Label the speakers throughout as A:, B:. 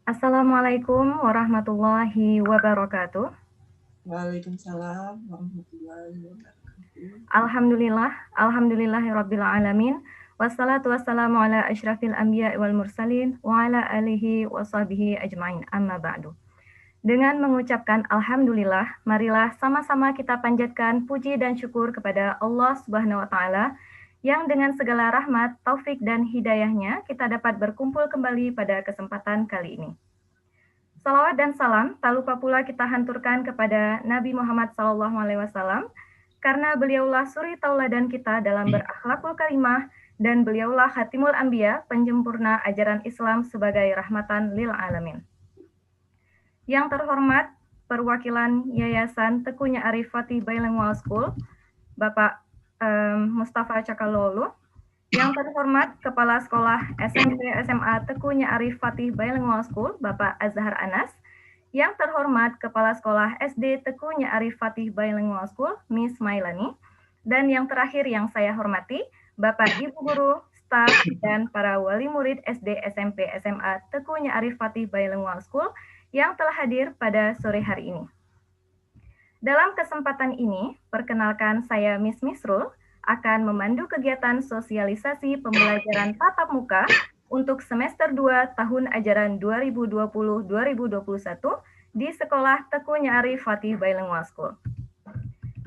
A: Assalamualaikum warahmatullahi wabarakatuh.
B: Waalaikumsalam warahmatullahi wabarakatuh.
A: Alhamdulillahirabbil alamin. Wassalatu wassalamu ala asyrafil anbiya wal mursalin wa ala alihi wa sahbihi ajmain. Amma ba'du. Dengan mengucapkan alhamdulillah, marilah sama-sama kita panjatkan puji dan syukur kepada Allah Subhanahu wa taala yang dengan segala rahmat, taufik dan hidayahnya kita dapat berkumpul kembali pada kesempatan kali ini. Salawat dan salam tak lupa pula kita hanturkan kepada Nabi Muhammad SAW karena beliaulah suri tauladan kita dalam berakhlakul karimah dan beliaulah Khatimul Anbiya, penyempurna ajaran Islam sebagai rahmatan lil alamin. Yang terhormat perwakilan Yayasan Tekunya Arif Fatih Bilingual School, Bapak Mustafa Cakalolu. Yang terhormat Kepala Sekolah SMP SMA Tekunya Arif Fatih Bilingual School, Bapak Azhar Anas. Yang terhormat Kepala Sekolah SD Tekunya Arif Fatih Bilingual School, Miss Mailani. Dan yang terakhir yang saya hormati, Bapak Ibu Guru, staf, dan para wali murid SD SMP SMA Tekunya Arif Fatih Bilingual School yang telah hadir pada sore hari ini. Dalam kesempatan ini, perkenalkan saya Miss Misrul, akan memandu kegiatan sosialisasi pembelajaran tatap muka untuk semester 2 tahun ajaran 2020-2021 di Sekolah Tekunya Arif Fatih Bilingual School.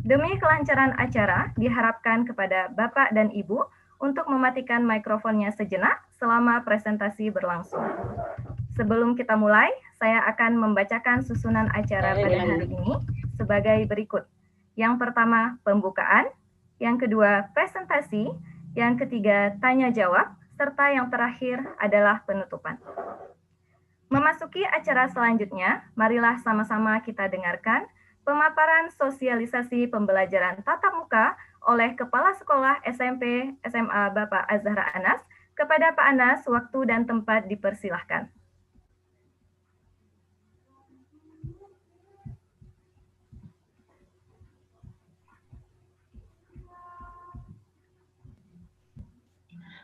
A: Demi kelancaran acara, diharapkan kepada Bapak dan Ibu untuk mematikan mikrofonnya sejenak selama presentasi berlangsung. Sebelum kita mulai, saya akan membacakan susunan acara pada hari ini sebagai berikut. Yang pertama, pembukaan. Yang kedua, presentasi. Yang ketiga, tanya jawab. Serta yang terakhir adalah penutupan. Memasuki acara selanjutnya, marilah sama-sama kita dengarkan pemaparan sosialisasi pembelajaran tatap muka oleh Kepala Sekolah SMP SMA Bapak Azhar Anas. Kepada Pak Anas, waktu dan tempat dipersilahkan.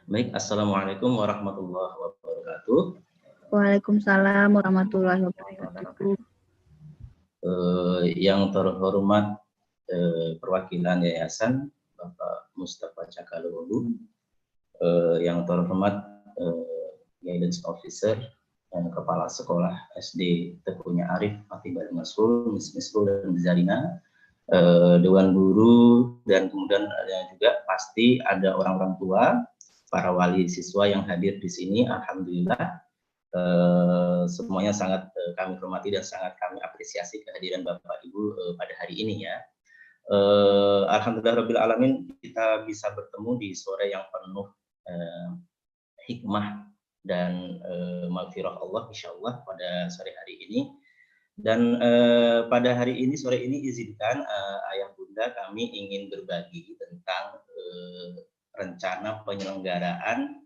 C: Baik, Assalamualaikum warahmatullahi wabarakatuh.
D: Waalaikumsalam warahmatullahi wabarakatuh.
C: Yang terhormat perwakilan yayasan Bapak Mustafa Cakalolu, yang terhormat guidance officer dan kepala sekolah SD Tekunya Arif Fatih Bilingual School, Miss Misrul dan Zarina, dewan guru, dan kemudian juga pasti ada orang-orang tua, para wali siswa yang hadir di sini. Alhamdulillah semuanya sangat kami hormati dan sangat kami apresiasi kehadiran Bapak Ibu pada hari ini ya. Alhamdulillah Rabbil Alamin, kita bisa bertemu di sore yang penuh hikmah dan maghfirah Allah insyaallah pada sore hari ini. Dan pada hari ini, sore ini, izinkan ayah bunda kami ingin berbagi tentang rencana penyelenggaraan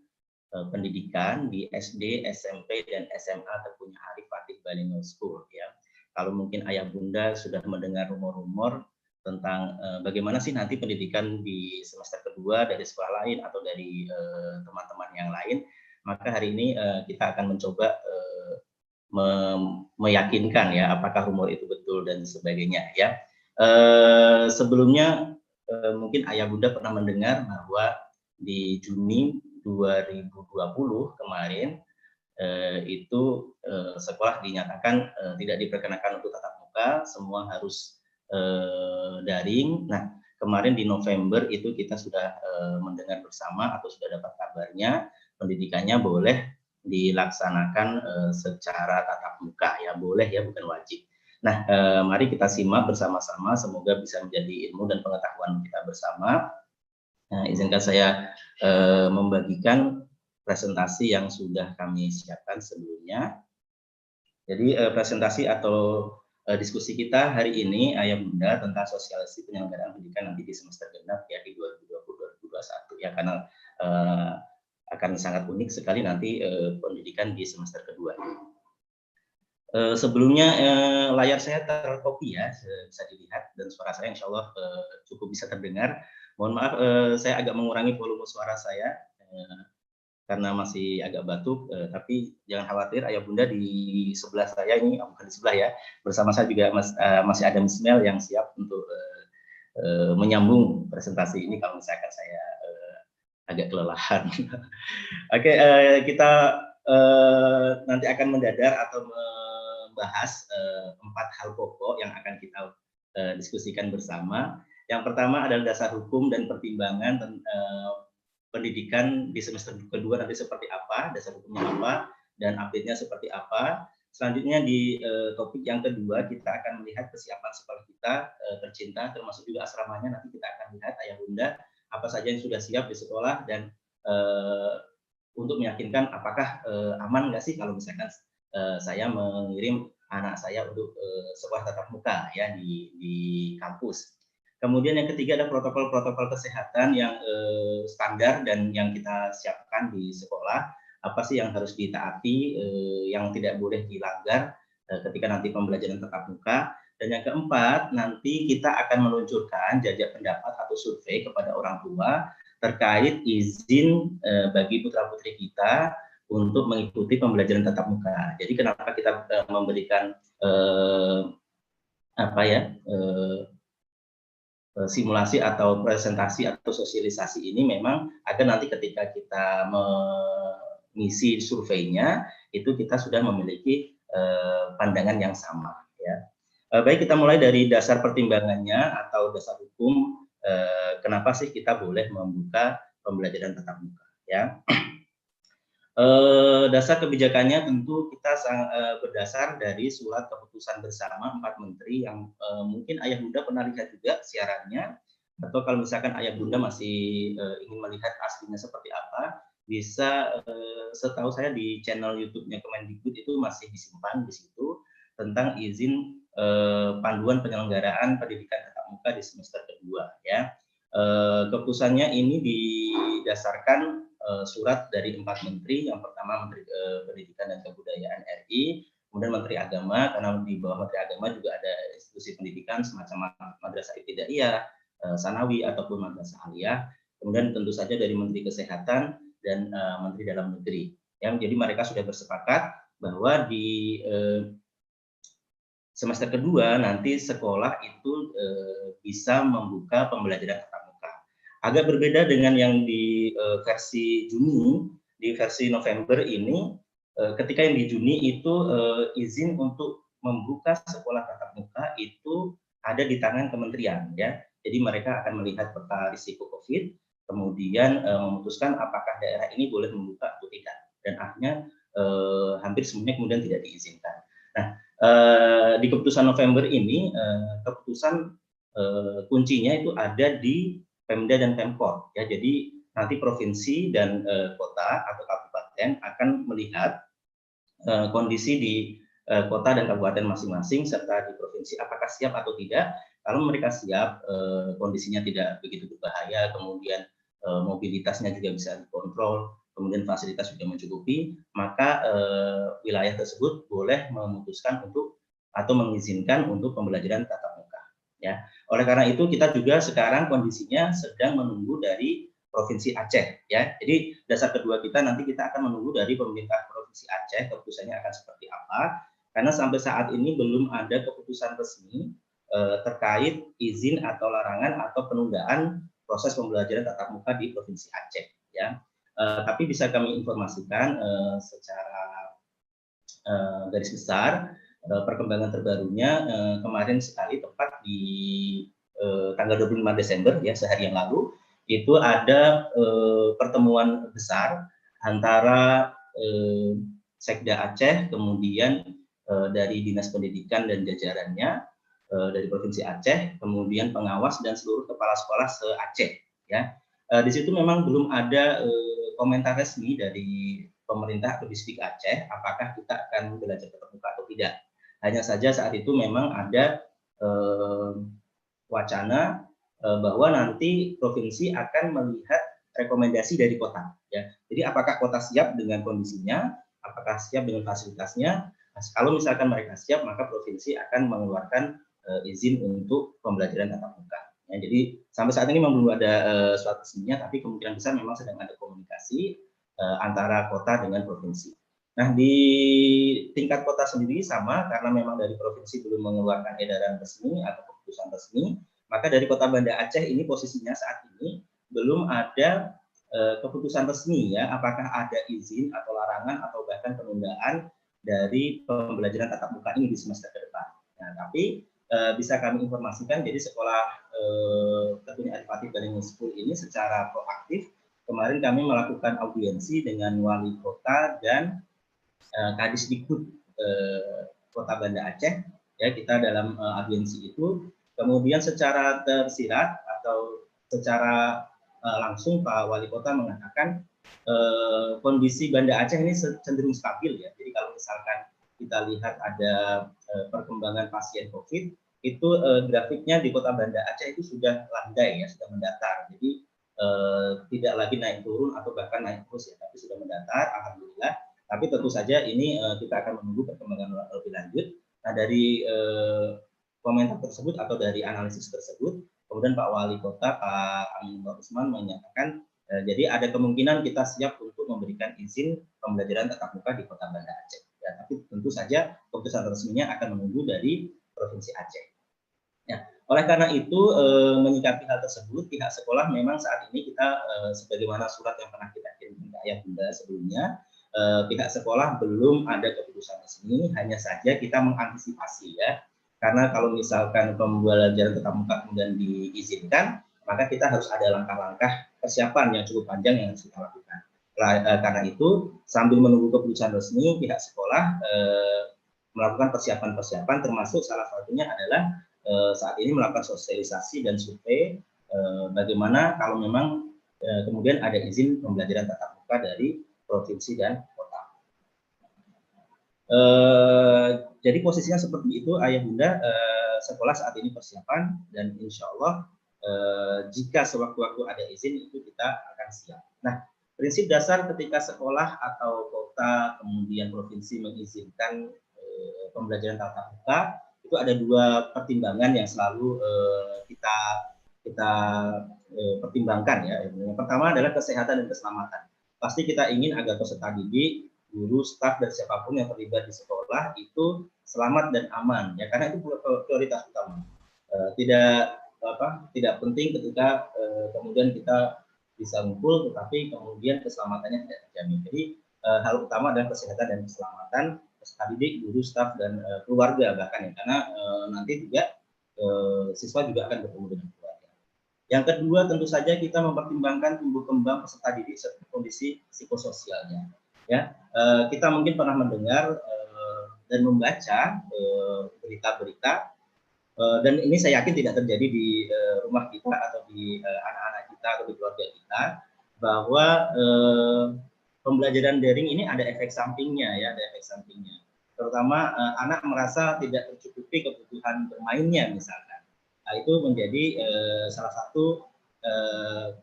C: pendidikan di SD, SMP, dan SMA Tekunya Arif Fatih Bilingual School ya. Kalau mungkin ayah bunda sudah mendengar rumor-rumor tentang bagaimana sih nanti pendidikan di semester kedua dari sekolah lain atau dari teman-teman yang lain, maka hari ini kita akan mencoba meyakinkan ya apakah rumor itu betul dan sebagainya ya. Sebelumnya mungkin ayah bunda pernah mendengar bahwa di Juni 2020 kemarin itu sekolah dinyatakan tidak diperkenakan untuk tatap muka, semua harus daring. Nah, kemarin di November itu kita sudah mendengar bersama atau sudah dapat kabarnya pendidikannya boleh dilaksanakan secara tatap muka ya, boleh ya, bukan wajib. Nah, mari kita simak bersama-sama, semoga bisa menjadi ilmu dan pengetahuan kita bersama. Nah, izinkan saya membagikan presentasi yang sudah kami siapkan sebelumnya. Jadi presentasi atau diskusi kita hari ini, ayah bunda, tentang sosialisasi penyelenggaraan pendidikan nanti di semester genap ya di 2020-2021 ya, karena akan sangat unik sekali nanti pendidikan di semester kedua. Sebelumnya layar saya tercopy ya, bisa dilihat, dan suara saya insya Allah cukup bisa terdengar. Mohon maaf saya agak mengurangi volume suara saya karena masih agak batuk, tapi jangan khawatir, ayah bunda di sebelah saya ini, bukan di sebelah ya, bersama saya juga masih ada Miss Mel yang siap untuk menyambung presentasi ini kalau misalkan saya agak kelelahan. Oke, kita nanti akan mendadar atau membahas 4 hal pokok yang akan kita diskusikan bersama. Yang pertama adalah dasar hukum dan pertimbangan pendidikan di semester kedua nanti seperti apa, dasar hukumnya apa, dan update-nya seperti apa. Selanjutnya di topik yang kedua kita akan melihat kesiapan sekolah kita tercinta, termasuk juga asramanya. Nanti kita akan lihat ayah bunda apa saja yang sudah siap di sekolah dan untuk meyakinkan apakah aman nggak sih kalau misalkan saya mengirim anak saya untuk sekolah tatap muka ya di kampus. Kemudian yang ketiga ada protokol-protokol kesehatan yang standar dan yang kita siapkan di sekolah. Apa sih yang harus ditaati, yang tidak boleh dilanggar ketika nanti pembelajaran tatap muka. Dan yang keempat, nanti kita akan meluncurkan jajak pendapat atau survei kepada orang tua terkait izin bagi putra-putri kita untuk mengikuti pembelajaran tatap muka. Jadi kenapa kita memberikan simulasi atau presentasi atau sosialisasi ini memang agar nanti ketika kita mengisi surveinya itu kita sudah memiliki pandangan yang sama ya. Baik, kita mulai dari dasar pertimbangannya atau dasar hukum kenapa sih kita boleh membuka pembelajaran tatap muka ya. Dasar kebijakannya tentu kita berdasar dari surat keputusan bersama 4 menteri yang mungkin ayah bunda pernah lihat juga siarannya, atau kalau misalkan ayah bunda masih ingin melihat aslinya seperti apa, bisa setahu saya di channel YouTube-nya Kemendikbud itu masih disimpan di situ tentang izin panduan penyelenggaraan pendidikan tatap muka di semester kedua ya. Keputusannya ini didasarkan surat dari 4 menteri. Yang pertama Menteri Pendidikan dan Kebudayaan RI, kemudian Menteri Agama, karena di bawah Menteri Agama juga ada institusi pendidikan semacam Madrasah Ibtidaiyah, Sanawi ataupun Madrasah Aliyah, kemudian tentu saja dari Menteri Kesehatan dan Menteri Dalam Negeri. Jadi mereka sudah bersepakat bahwa di semester kedua nanti sekolah itu bisa membuka pembelajaran tatap muka. Agak berbeda dengan yang di versi Juni, di versi November ini, ketika yang di Juni itu izin untuk membuka sekolah tatap muka itu ada di tangan kementerian ya. Jadi mereka akan melihat peta risiko COVID, kemudian memutuskan apakah daerah ini boleh membuka atau tidak. Dan akhirnya hampir semuanya kemudian tidak diizinkan. Nah, di keputusan November ini, keputusan kuncinya itu ada di Pemda dan Pemkot ya. Jadi nanti provinsi dan kota atau kabupaten akan melihat kondisi di kota dan kabupaten masing-masing serta di provinsi apakah siap atau tidak. Kalau mereka siap, kondisinya tidak begitu berbahaya, kemudian mobilitasnya juga bisa dikontrol, kemudian fasilitas juga mencukupi, maka wilayah tersebut boleh memutuskan untuk atau mengizinkan untuk pembelajaran tatap muka ya. Oleh karena itu kita juga sekarang kondisinya sedang menunggu dari Provinsi Aceh ya. Jadi dasar kedua kita nanti kita akan menunggu dari pemerintah Provinsi Aceh keputusannya akan seperti apa, karena sampai saat ini belum ada keputusan resmi terkait izin atau larangan atau penundaan proses pembelajaran tatap muka di Provinsi Aceh ya. Tapi bisa kami informasikan secara garis besar perkembangan terbarunya kemarin sekali tepat di tanggal 25 Desember ya, sehari yang lalu itu ada pertemuan besar antara Sekda Aceh, kemudian dari Dinas Pendidikan dan jajarannya dari Provinsi Aceh, kemudian pengawas dan seluruh kepala sekolah se-Aceh ya. Di situ memang belum ada komentar resmi dari pemerintah atau Distrik Aceh apakah kita akan belajar tatap muka atau tidak. Hanya saja saat itu memang ada wacana bahwa nanti provinsi akan melihat rekomendasi dari kota ya. Jadi apakah kota siap dengan kondisinya, apakah siap dengan fasilitasnya. Nah, kalau misalkan mereka siap, maka provinsi akan mengeluarkan izin untuk pembelajaran tatap muka ya. Jadi sampai saat ini memang belum ada suatu resminya, tapi kemungkinan besar memang sedang ada komunikasi antara kota dengan provinsi. Nah, di tingkat kota sendiri sama, karena memang dari provinsi belum mengeluarkan edaran resmi atau keputusan resmi, maka dari Kota Banda Aceh ini posisinya saat ini belum ada keputusan resmi ya, apakah ada izin atau larangan atau bahkan penundaan dari pembelajaran tatap muka ini di semester ke depan. Nah, tapi bisa kami informasikan, jadi sekolah tentunya Al-Fatih Baringin School ini secara proaktif kemarin kami melakukan audiensi dengan wali kota dan Kadisdikbud Kota Banda Aceh. Ya, kita dalam audiensi itu kemudian secara tersirat atau secara langsung Pak Wali Kota mengatakan kondisi Banda Aceh ini cenderung stabil ya. Jadi kalau misalkan kita lihat ada perkembangan pasien COVID, itu grafiknya di Kota Banda Aceh itu sudah landai ya, sudah mendatar. Jadi tidak lagi naik turun atau bahkan naik terus ya, tapi sudah mendatar, alhamdulillah. Tapi tentu saja ini kita akan menunggu perkembangan lebih lanjut. Nah, dari komentar tersebut atau dari analisis tersebut, kemudian Pak Wali Kota Pak Aminur Usman menyatakan jadi ada kemungkinan kita siap untuk memberikan izin pembelajaran tatap muka di Kota Banda Aceh. Ya, tapi tentu saja keputusan resminya akan menunggu dari Provinsi Aceh. Ya, oleh karena itu menyikapi hal tersebut, pihak sekolah memang saat ini kita sebagaimana surat yang pernah kita kirimkan ke Ayah Bunda sebelumnya, pihak sekolah belum ada keputusan resmi, hanya saja kita mengantisipasi ya. Karena kalau misalkan pembelajaran tatap muka kemudian diizinkan, maka kita harus ada langkah-langkah persiapan yang cukup panjang yang harus kita lakukan. Karena itu, sambil menunggu keputusan resmi, pihak sekolah melakukan persiapan-persiapan, termasuk salah satunya adalah saat ini melakukan sosialisasi dan survei bagaimana kalau memang kemudian ada izin pembelajaran tatap muka dari provinsi dan kota. Jadi posisinya seperti itu, Ayah Bunda, sekolah saat ini persiapan dan insya Allah jika sewaktu-waktu ada izin itu kita akan siap. Nah, prinsip dasar ketika sekolah atau kota kemudian provinsi mengizinkan pembelajaran tatap muka itu ada dua pertimbangan yang selalu kita pertimbangkan ya. Yang pertama adalah kesehatan dan keselamatan. Pasti kita ingin agar peserta didik, guru, staf dan siapapun yang terlibat di sekolah itu selamat dan aman ya, karena itu prioritas utama. Tidak penting ketika kemudian kita bisa ngumpul tetapi kemudian keselamatannya tidak terjamin. Jadi hal utama adalah kesehatan dan keselamatan peserta didik, guru, staf dan keluarga bahkan ya, karena nanti juga siswa juga akan bertemu dengan keluarga. Yang kedua tentu saja kita mempertimbangkan tumbuh kembang peserta didik serta kondisi psikososialnya. Ya, kita mungkin pernah mendengar dan membaca berita-berita dan ini saya yakin tidak terjadi di rumah kita atau di anak-anak kita atau di keluarga kita, bahwa pembelajaran daring ini ada efek sampingnya ya, ada efek sampingnya. Terutama anak merasa tidak tercukupi kebutuhan bermainnya misalkan. Nah, itu menjadi salah satu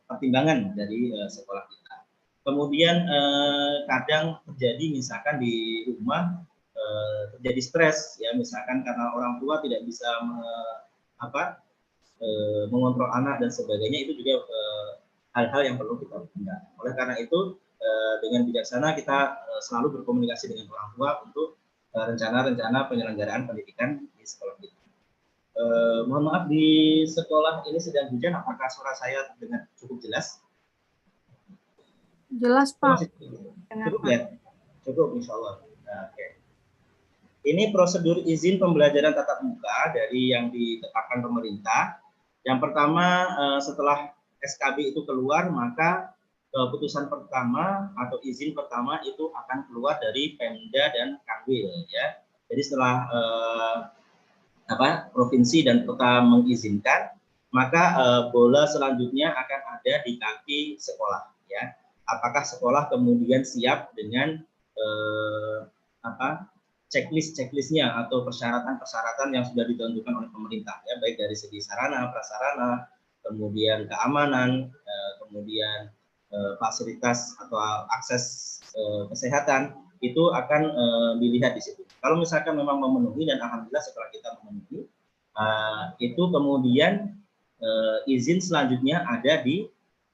C: pertimbangan dari sekolah kita. Kemudian kadang terjadi misalkan di rumah terjadi stres ya, misalkan karena orang tua tidak bisa mengontrol anak dan sebagainya, itu juga hal-hal yang perlu kita pertimbangkan. Oleh karena itu dengan bijaksana kita selalu berkomunikasi dengan orang tua untuk rencana-rencana penyelenggaraan pendidikan di sekolah kita. Mohon maaf, di sekolah ini sedang hujan, apakah suara saya dengan cukup jelas?
E: Jelas, Pak.
C: Cukup ya? Cukup, insya Allah. Nah, okay. Ini prosedur izin pembelajaran tatap muka dari yang ditetapkan pemerintah. Yang pertama, setelah SKB itu keluar, maka keputusan pertama atau izin pertama itu akan keluar dari Pemda dan Kanwil ya. Jadi setelah provinsi dan kota mengizinkan, maka bola selanjutnya akan ada di kaki sekolah ya. Apakah sekolah kemudian siap dengan checklistnya atau persyaratan-persyaratan yang sudah ditentukan oleh pemerintah ya, baik dari segi sarana, prasarana, kemudian keamanan, kemudian fasilitas atau akses kesehatan, itu akan dilihat di situ. Kalau misalkan memang memenuhi, dan alhamdulillah setelah kita memenuhi, itu kemudian izin selanjutnya ada di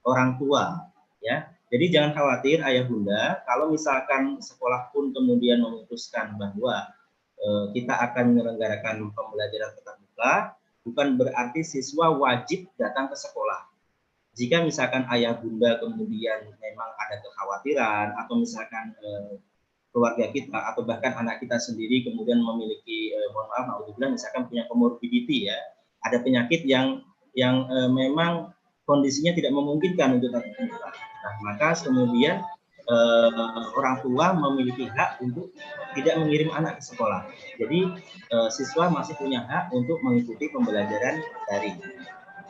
C: orang tua ya. Jadi jangan khawatir ayah bunda, kalau misalkan sekolah pun kemudian memutuskan bahwa kita akan menyelenggarakan pembelajaran tatap muka, bukan berarti siswa wajib datang ke sekolah. Jika misalkan ayah bunda kemudian memang ada kekhawatiran atau misalkan keluarga kita atau bahkan anak kita sendiri kemudian memiliki mohon maaf naudzubillah misalkan punya comorbidity ya, ada penyakit yang memang kondisinya tidak memungkinkan untuk tatap muka. Nah, maka kemudian orang tua memiliki hak untuk tidak mengirim anak ke sekolah. Jadi siswa masih punya hak untuk mengikuti pembelajaran daring.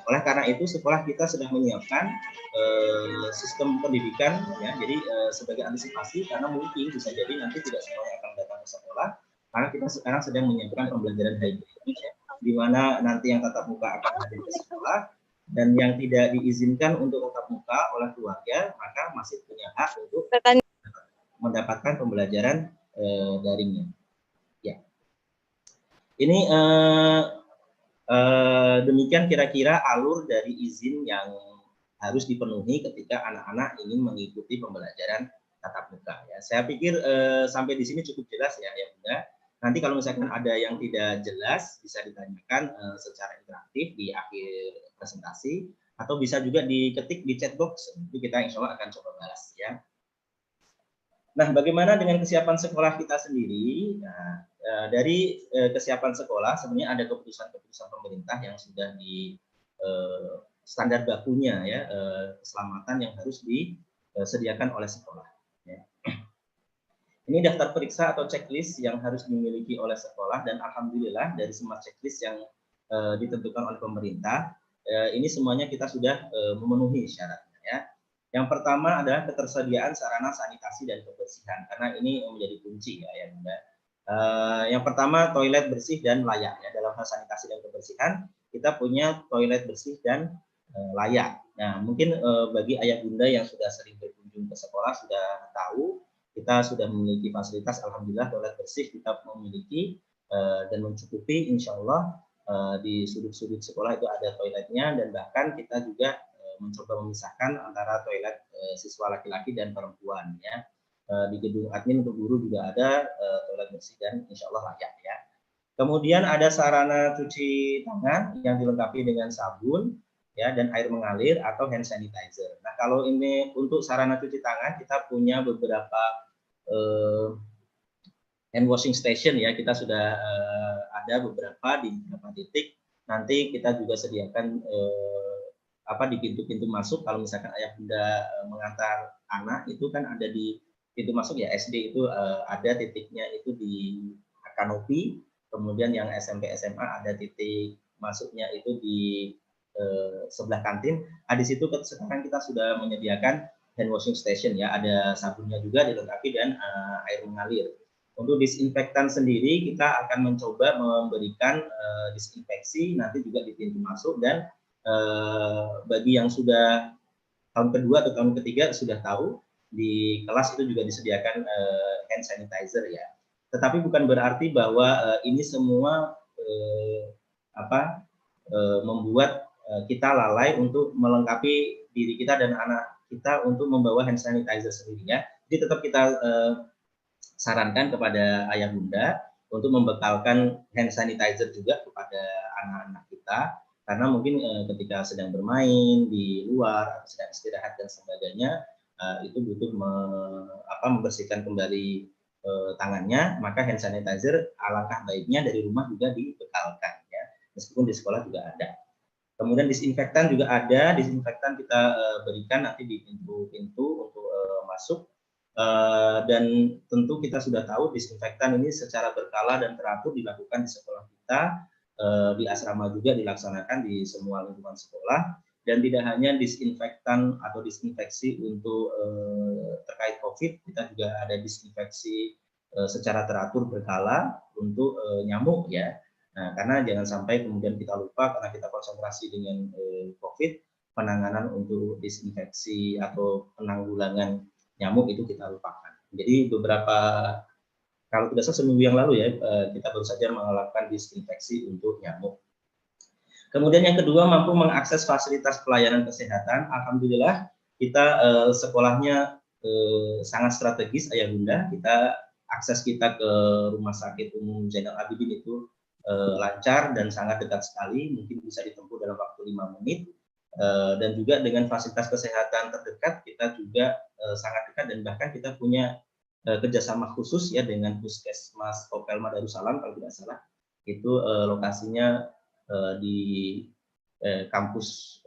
C: Oleh karena itu sekolah kita sedang menyiapkan sistem pendidikan ya. Jadi sebagai antisipasi karena mungkin bisa jadi nanti tidak semuanya akan datang ke sekolah, karena kita sekarang sedang menyiapkan pembelajaran hybrid ya, di mana nanti yang tatap muka akan hadir ke sekolah dan yang tidak diizinkan untuk tatap muka oleh keluarga maka masih punya hak untuk mendapatkan pembelajaran daringnya. Ya. Ini demikian kira-kira alur dari izin yang harus dipenuhi ketika anak-anak ingin mengikuti pembelajaran tatap muka. Ya, saya pikir sampai di sini cukup jelas ya, ya Bunda. Nanti kalau misalkan ada yang tidak jelas bisa ditanyakan secara interaktif di akhir presentasi atau bisa juga diketik di chat box. Nanti kita insya Allah akan coba balas ya. Nah, bagaimana dengan kesiapan sekolah kita sendiri? Nah, dari kesiapan sekolah sebenarnya ada keputusan-keputusan pemerintah yang sudah di standar bakunya ya, keselamatan yang harus disediakan oleh sekolah. Ya. Ini daftar periksa atau checklist yang harus dimiliki oleh sekolah dan alhamdulillah dari semua checklist yang ditentukan oleh pemerintah, ini semuanya kita sudah memenuhi syaratnya ya. Yang pertama adalah ketersediaan sarana sanitasi dan kebersihan, karena ini menjadi kunci ya Bunda. Yang pertama toilet bersih dan layak ya. Dalam hal sanitasi dan kebersihan kita punya toilet bersih dan layak. Nah mungkin bagi ayah bunda yang sudah sering berkunjung ke sekolah sudah tahu kita sudah memiliki fasilitas, alhamdulillah toilet bersih kita memiliki dan mencukupi, insya Allah di sudut-sudut sekolah itu ada toiletnya dan bahkan kita juga mencoba memisahkan antara toilet siswa laki-laki dan perempuan ya. Di gedung admin untuk guru juga ada toilet bersih dan insya Allah layak ya. Kemudian ada sarana cuci tangan yang dilengkapi dengan sabun ya dan air mengalir atau hand sanitizer. Nah kalau ini untuk sarana cuci tangan kita punya beberapa hand washing station ya, kita sudah ada beberapa di beberapa titik. Nanti kita juga sediakan di pintu-pintu masuk kalau misalkan ayah bunda mengantar anak itu kan ada di pintu masuk ya SD itu ada titiknya itu di kanopi, kemudian yang SMP SMA ada titik masuknya itu di sebelah kantin. Di situ sekarang kita sudah menyediakan hand washing station ya, ada sabunnya juga dilengkapi dan air mengalir. Untuk disinfektan sendiri kita akan mencoba memberikan disinfeksi nanti juga di pintu masuk dan bagi yang sudah tahun kedua atau tahun ketiga sudah tahu di kelas itu juga disediakan hand sanitizer ya. Tetapi bukan berarti bahwa ini semua membuat kita lalai untuk melengkapi diri kita dan anak kita untuk membawa hand sanitizer sendiri ya. Jadi tetap kita sarankan kepada ayah bunda untuk membekalkan hand sanitizer juga kepada anak-anak kita. Karena mungkin ketika sedang bermain di luar, sedang istirahat dan sebagainya, itu butuh membersihkan kembali tangannya, maka hand sanitizer alangkah baiknya dari rumah juga dibekalkan, ya, meskipun di sekolah juga ada. Kemudian disinfektan juga ada, disinfektan kita berikan nanti di pintu-pintu untuk masuk, dan tentu kita sudah tahu disinfektan ini secara berkala dan teratur dilakukan di sekolah kita. Di asrama juga dilaksanakan di semua lingkungan sekolah dan tidak hanya disinfektan atau disinfeksi untuk terkait COVID, kita juga ada disinfeksi secara teratur berkala untuk nyamuk ya. Nah, karena jangan sampai kemudian kita lupa karena kita konsentrasi dengan COVID, penanganan untuk disinfeksi atau penanggulangan nyamuk itu kita lupakan. Jadi beberapa kalau tidak salah seminggu yang lalu ya, kita baru saja melakukan disinfeksi untuk nyamuk. Kemudian yang kedua, mampu mengakses fasilitas pelayanan kesehatan. Alhamdulillah, kita sekolahnya sangat strategis ayah bunda. Kita akses kita ke Rumah Sakit Umum Zainal Abidin itu lancar dan sangat dekat sekali, mungkin bisa ditempuh dalam waktu 5 menit. Dan juga dengan fasilitas kesehatan terdekat kita juga sangat dekat, dan bahkan kita punya kerjasama khusus ya dengan Puskesmas Kopelma Darussalam kalau tidak salah. Itu lokasinya di kampus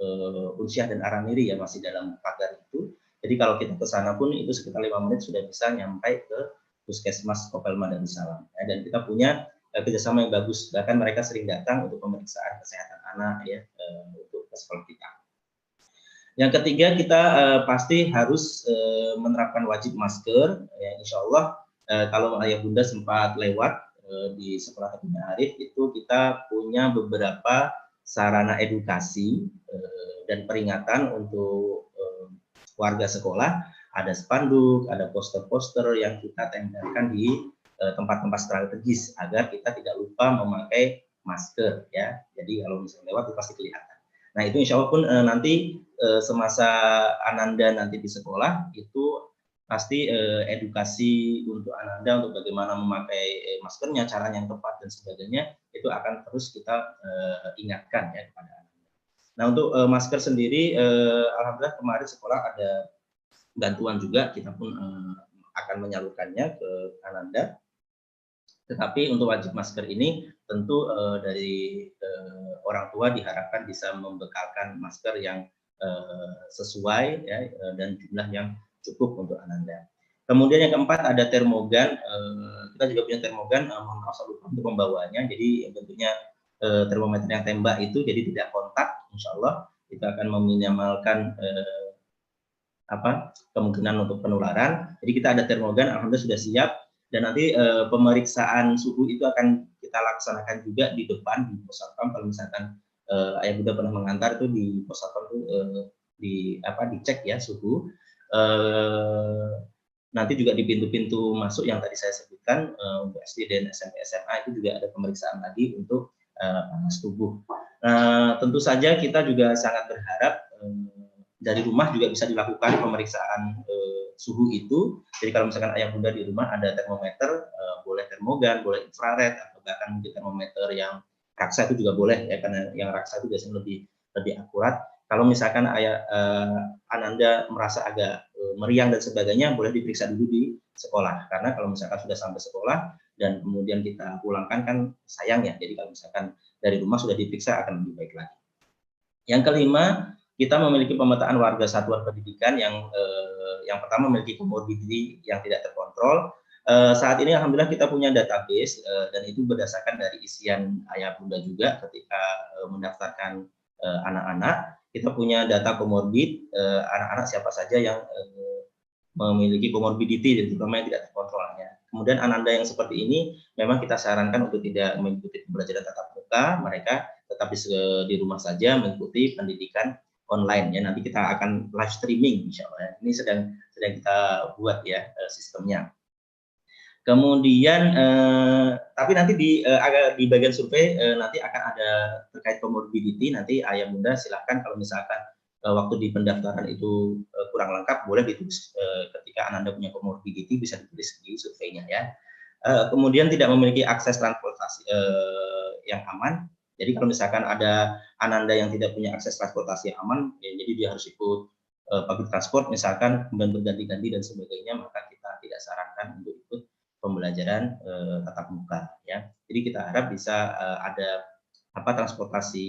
C: Unsyah dan Aramiri ya, masih dalam pagar itu. Jadi kalau kita ke sana pun itu sekitar 5 menit sudah bisa nyampe ke Puskesmas Kopelma Darussalam. Dan kita punya kerjasama yang bagus, bahkan mereka sering datang untuk pemeriksaan kesehatan anak ya untuk ke sekolah kita. Yang ketiga, kita pasti harus menerapkan wajib masker. Ya, insya Allah kalau ayah bunda sempat lewat di sekolah Tabina Arif itu kita punya beberapa sarana edukasi dan peringatan untuk warga sekolah. Ada spanduk, ada poster-poster yang kita tempelkan di tempat-tempat strategis agar kita tidak lupa memakai masker ya. Jadi kalau misalnya lewat itu pasti kelihatan. Nah itu insya Allah pun nanti semasa Ananda nanti di sekolah itu pasti edukasi untuk Ananda untuk bagaimana memakai maskernya, caranya yang tepat dan sebagainya itu akan terus kita ingatkan ya kepada Ananda. Nah untuk masker sendiri, alhamdulillah kemarin sekolah ada bantuan juga, kita pun akan menyalurkannya ke Ananda. Tetapi untuk wajib masker ini tentu dari orang tua diharapkan bisa membekalkan masker yang sesuai ya, dan jumlah yang cukup untuk Ananda. Kemudian yang keempat ada termogan. Kita juga punya termogan, mohon maaf saya lupa untuk membawanya. Jadi bentuknya termometer yang tembak itu, jadi tidak kontak. Insya Allah kita akan meminimalkan kemungkinan untuk penularan. Jadi kita ada termogan, alhamdulillah sudah siap. Dan nanti pemeriksaan suhu itu akan kita laksanakan juga di depan di pos satpam. Kalau misalkan ayah bunda pernah mengantar itu di pos satpam itu dicek ya suhu. Nanti juga di pintu-pintu masuk yang tadi saya sebutkan untuk SD dan SMP SMA itu juga ada pemeriksaan lagi untuk panas tubuh. Tentu saja kita juga sangat berharap dari rumah juga bisa dilakukan pemeriksaan suhu itu. Jadi kalau misalkan ayah bunda di rumah ada termometer, boleh termogan, boleh infrared, atau bahkan mungkin termometer yang raksa itu juga boleh ya, karena yang raksa itu biasanya lebih akurat. Kalau misalkan Ananda merasa agak meriang dan sebagainya, boleh diperiksa dulu di sekolah. Karena kalau misalkan sudah sampai sekolah dan kemudian kita pulangkan kan sayang ya. Jadi kalau misalkan dari rumah sudah diperiksa akan lebih baik lagi. Yang kelima, kita memiliki pemetaan warga satuan pendidikan yang pertama memiliki komorbiditi yang tidak terkontrol. Saat ini alhamdulillah kita punya database dan itu berdasarkan dari isian ayah bunda juga ketika mendaftarkan anak-anak. Kita punya data komorbid anak-anak siapa saja yang memiliki komorbiditi dan terutama yang tidak terkontrolnya. Kemudian Ananda yang seperti ini memang kita sarankan untuk tidak mengikuti pembelajaran tatap muka, mereka tetap di rumah saja mengikuti pendidikan online ya. Nanti kita akan live streaming insya Allah. Ini sedang kita buat ya sistemnya. Kemudian tapi nanti di bagian survei nanti akan ada terkait comorbidity. Nanti ayah bunda silahkan kalau misalkan waktu di pendaftaran itu kurang lengkap, boleh ditulis ketika Ananda punya comorbidity bisa ditulis di surveinya ya. Kemudian tidak memiliki akses transportasi yang aman. Jadi kalau misalkan ada Ananda yang tidak punya akses transportasi yang aman, ya, jadi dia harus ikut public transport misalkan, kemudian berganti-ganti dan sebagainya, maka kita tidak sarankan untuk ikut pembelajaran tatap muka. Ya. Jadi kita harap bisa ada transportasi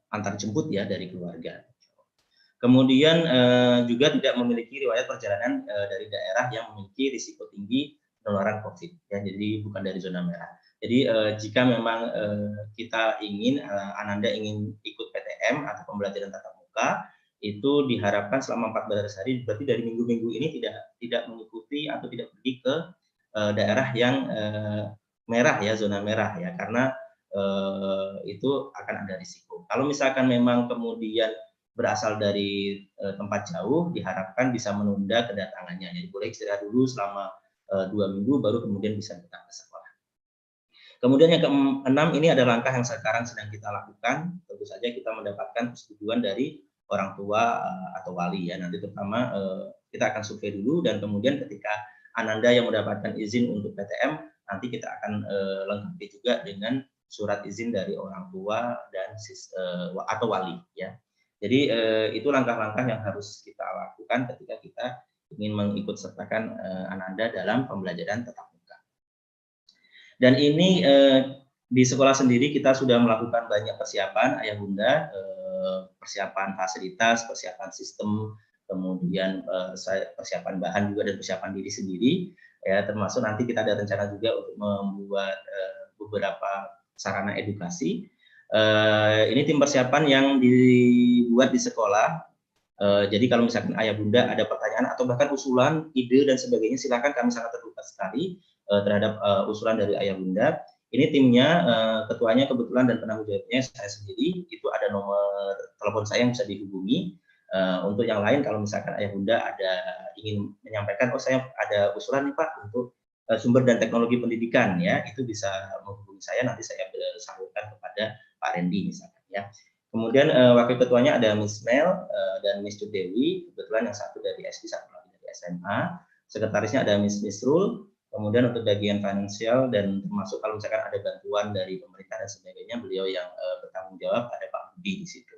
C: antar jemput ya dari keluarga. Kemudian juga tidak memiliki riwayat perjalanan dari daerah yang memiliki risiko tinggi penularan COVID. Ya, jadi bukan dari zona merah. Jadi jika memang kita ingin Ananda ingin ikut PTM atau pembelajaran tatap muka, itu diharapkan selama 14 hari, berarti dari minggu-minggu ini tidak mengikuti atau tidak pergi ke daerah yang merah ya, zona merah ya, karena itu akan ada risiko. Kalau misalkan memang kemudian berasal dari tempat jauh, diharapkan bisa menunda kedatangannya. Jadi boleh istirahat dulu selama 2 minggu, baru kemudian bisa datang ke sekolah. Kemudian yang keenam, ini ada langkah yang sekarang sedang kita lakukan. Tentu saja kita mendapatkan persetujuan dari orang tua atau wali ya. Nanti terutama kita akan survei dulu, dan kemudian ketika Ananda yang mendapatkan izin untuk PTM, nanti kita akan lengkapi juga dengan surat izin dari orang tua dan atau wali ya. Jadi itu langkah-langkah yang harus kita lakukan ketika kita ingin mengikut sertakan Ananda dalam pembelajaran tatap muka. Dan ini di sekolah sendiri kita sudah melakukan banyak persiapan ayah bunda, persiapan fasilitas, persiapan sistem, kemudian persiapan bahan juga, dan persiapan diri sendiri ya, termasuk nanti kita ada rencana juga untuk membuat beberapa sarana edukasi. Ini tim persiapan yang dibuat di sekolah. Jadi kalau misalkan ayah bunda ada pertanyaan atau bahkan usulan, ide dan sebagainya, silakan, kami sangat terbuka sekali terhadap usulan dari ayah bunda. Ini timnya, ketuanya kebetulan dan penanggung jawabnya saya sendiri. Itu ada nomor telepon saya yang bisa dihubungi. Untuk yang lain, kalau misalkan ayah bunda ada ingin menyampaikan, oh saya ada usulan nih Pak untuk sumber dan teknologi pendidikan ya, itu bisa menghubungi saya, nanti saya salurkan kepada Pak Randy misalkan ya. Kemudian wakil ketuanya ada Miss Mel dan Miss Dewi, kebetulan yang satu dari SD, satu lagi dari SMA. Sekretarisnya ada Miss Misrul. Kemudian untuk bagian finansial dan termasuk kalau misalkan ada bantuan dari pemerintah dan sebagainya, beliau yang bertanggung jawab, ada Pak Budi di situ.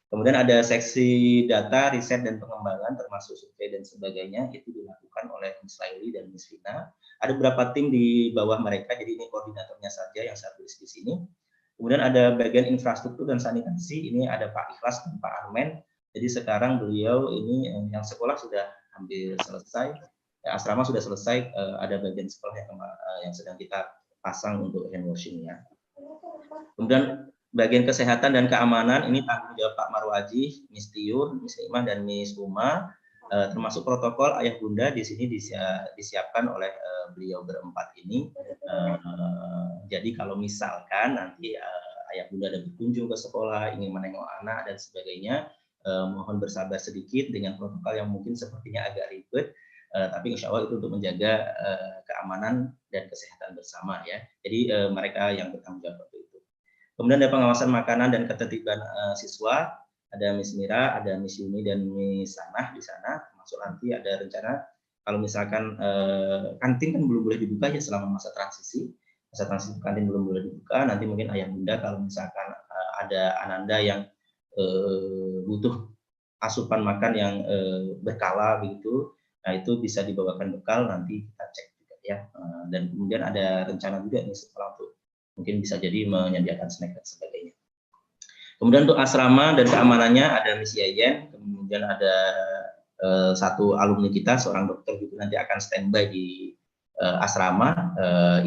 C: Kemudian ada seksi data, riset dan pengembangan, termasuk survei dan sebagainya, itu dilakukan oleh Miss Laili dan Miss Vina. Ada beberapa tim di bawah mereka, jadi ini koordinatornya saja yang saya tulis di sini. Kemudian ada bagian infrastruktur dan sanitasi, ini ada Pak Ikhlas dan Pak Armen. Jadi sekarang beliau ini yang sekolah sudah hampir selesai, ya, asrama sudah selesai, ada bagian sekolah yang sedang kita pasang untuk hand washing-nya. Kemudian bagian kesehatan dan keamanan, ini tanggung jawab Pak Marwaji, Miss Tiur, Miss Imah, dan Miss Uma. Termasuk protokol ayah bunda di sini disiapkan oleh beliau berempat ini. Jadi kalau misalkan nanti ayah bunda ada berkunjung ke sekolah, ingin menengok anak dan sebagainya, mohon bersabar sedikit dengan protokol yang mungkin sepertinya agak ribet, tapi insya Allah itu untuk menjaga keamanan dan kesehatan bersama ya. Jadi mereka yang bertanggung jawab itu. Kemudian ada pengawasan makanan dan ketertiban siswa, ada Miss Mira, ada Miss Yuni dan Miss Sanah di sana. Termasuk nanti ada rencana kalau misalkan kantin kan belum boleh dibuka ya selama masa transisi. Masa transisi kantin belum boleh dibuka. Nanti mungkin ayah bunda kalau misalkan ada Ananda yang butuh asupan makan yang berkala begitu, nah itu bisa dibawakan bekal, nanti kita cek juga ya. Dan kemudian ada rencana juga nih setelah untuk mungkin bisa jadi menyediakan snack dan sebagainya. Kemudian untuk asrama dan keamanannya ada Miss Yayen, kemudian ada satu alumni kita, seorang dokter juga nanti akan standby di asrama,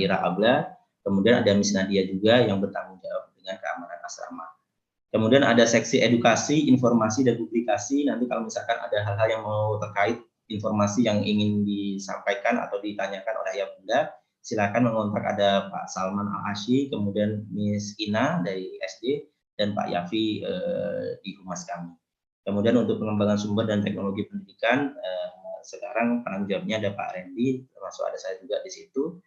C: Ira Abla. Kemudian ada Miss Nadia juga yang bertanggung jawab dengan keamanan asrama. Kemudian ada seksi edukasi, informasi, dan publikasi. Nanti kalau misalkan ada hal-hal yang mau terkait informasi yang ingin disampaikan atau ditanyakan oleh ayah bunda, silakan mengontak ada Pak Salman Al-Ashi, kemudian Miss Ina dari SD, dan Pak Yafi di humas kami. Kemudian untuk pengembangan sumber dan teknologi pendidikan, sekarang penanggung jawabnya ada Pak Randy, termasuk ada saya juga di situ.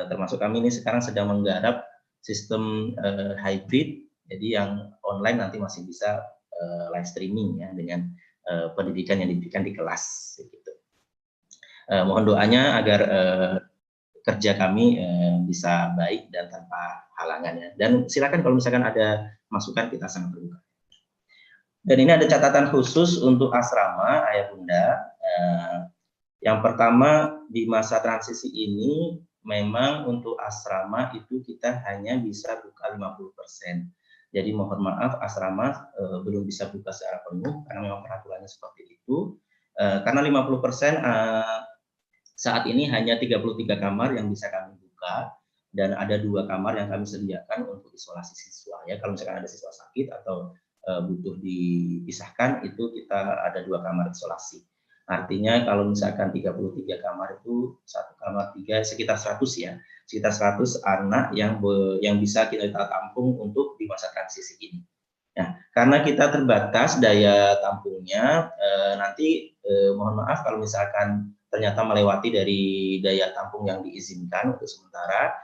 C: Termasuk kami ini sekarang sedang menggarap sistem hybrid, jadi yang online nanti masih bisa live streaming ya, dengan pendidikan yang diberikan di kelas. Gitu. Mohon doanya agar kerja kami bisa baik dan tanpa halangannya. Dan silakan kalau misalkan ada masukan, kita sangat terbuka. Dan ini ada catatan khusus untuk asrama ayah bunda. Yang pertama, di masa transisi ini memang untuk asrama itu kita hanya bisa buka 50%. Jadi mohon maaf, asrama belum bisa buka secara penuh karena memang peraturannya seperti itu. Karena 50% saat ini hanya 33 kamar yang bisa kami buka, dan ada 2 kamar yang kami sediakan untuk isolasi siswa ya. Kalau misalkan ada siswa sakit atau butuh dipisahkan, itu kita ada 2 kamar isolasi. Artinya kalau misalkan 33 kamar itu 1 kamar 3 sekitar 100 ya, sekitar 100 anak yang bisa kita tampung untuk di masa transisi ini. Nah, karena kita terbatas daya tampungnya, nanti mohon maaf kalau misalkan ternyata melewati dari daya tampung yang diizinkan untuk sementara,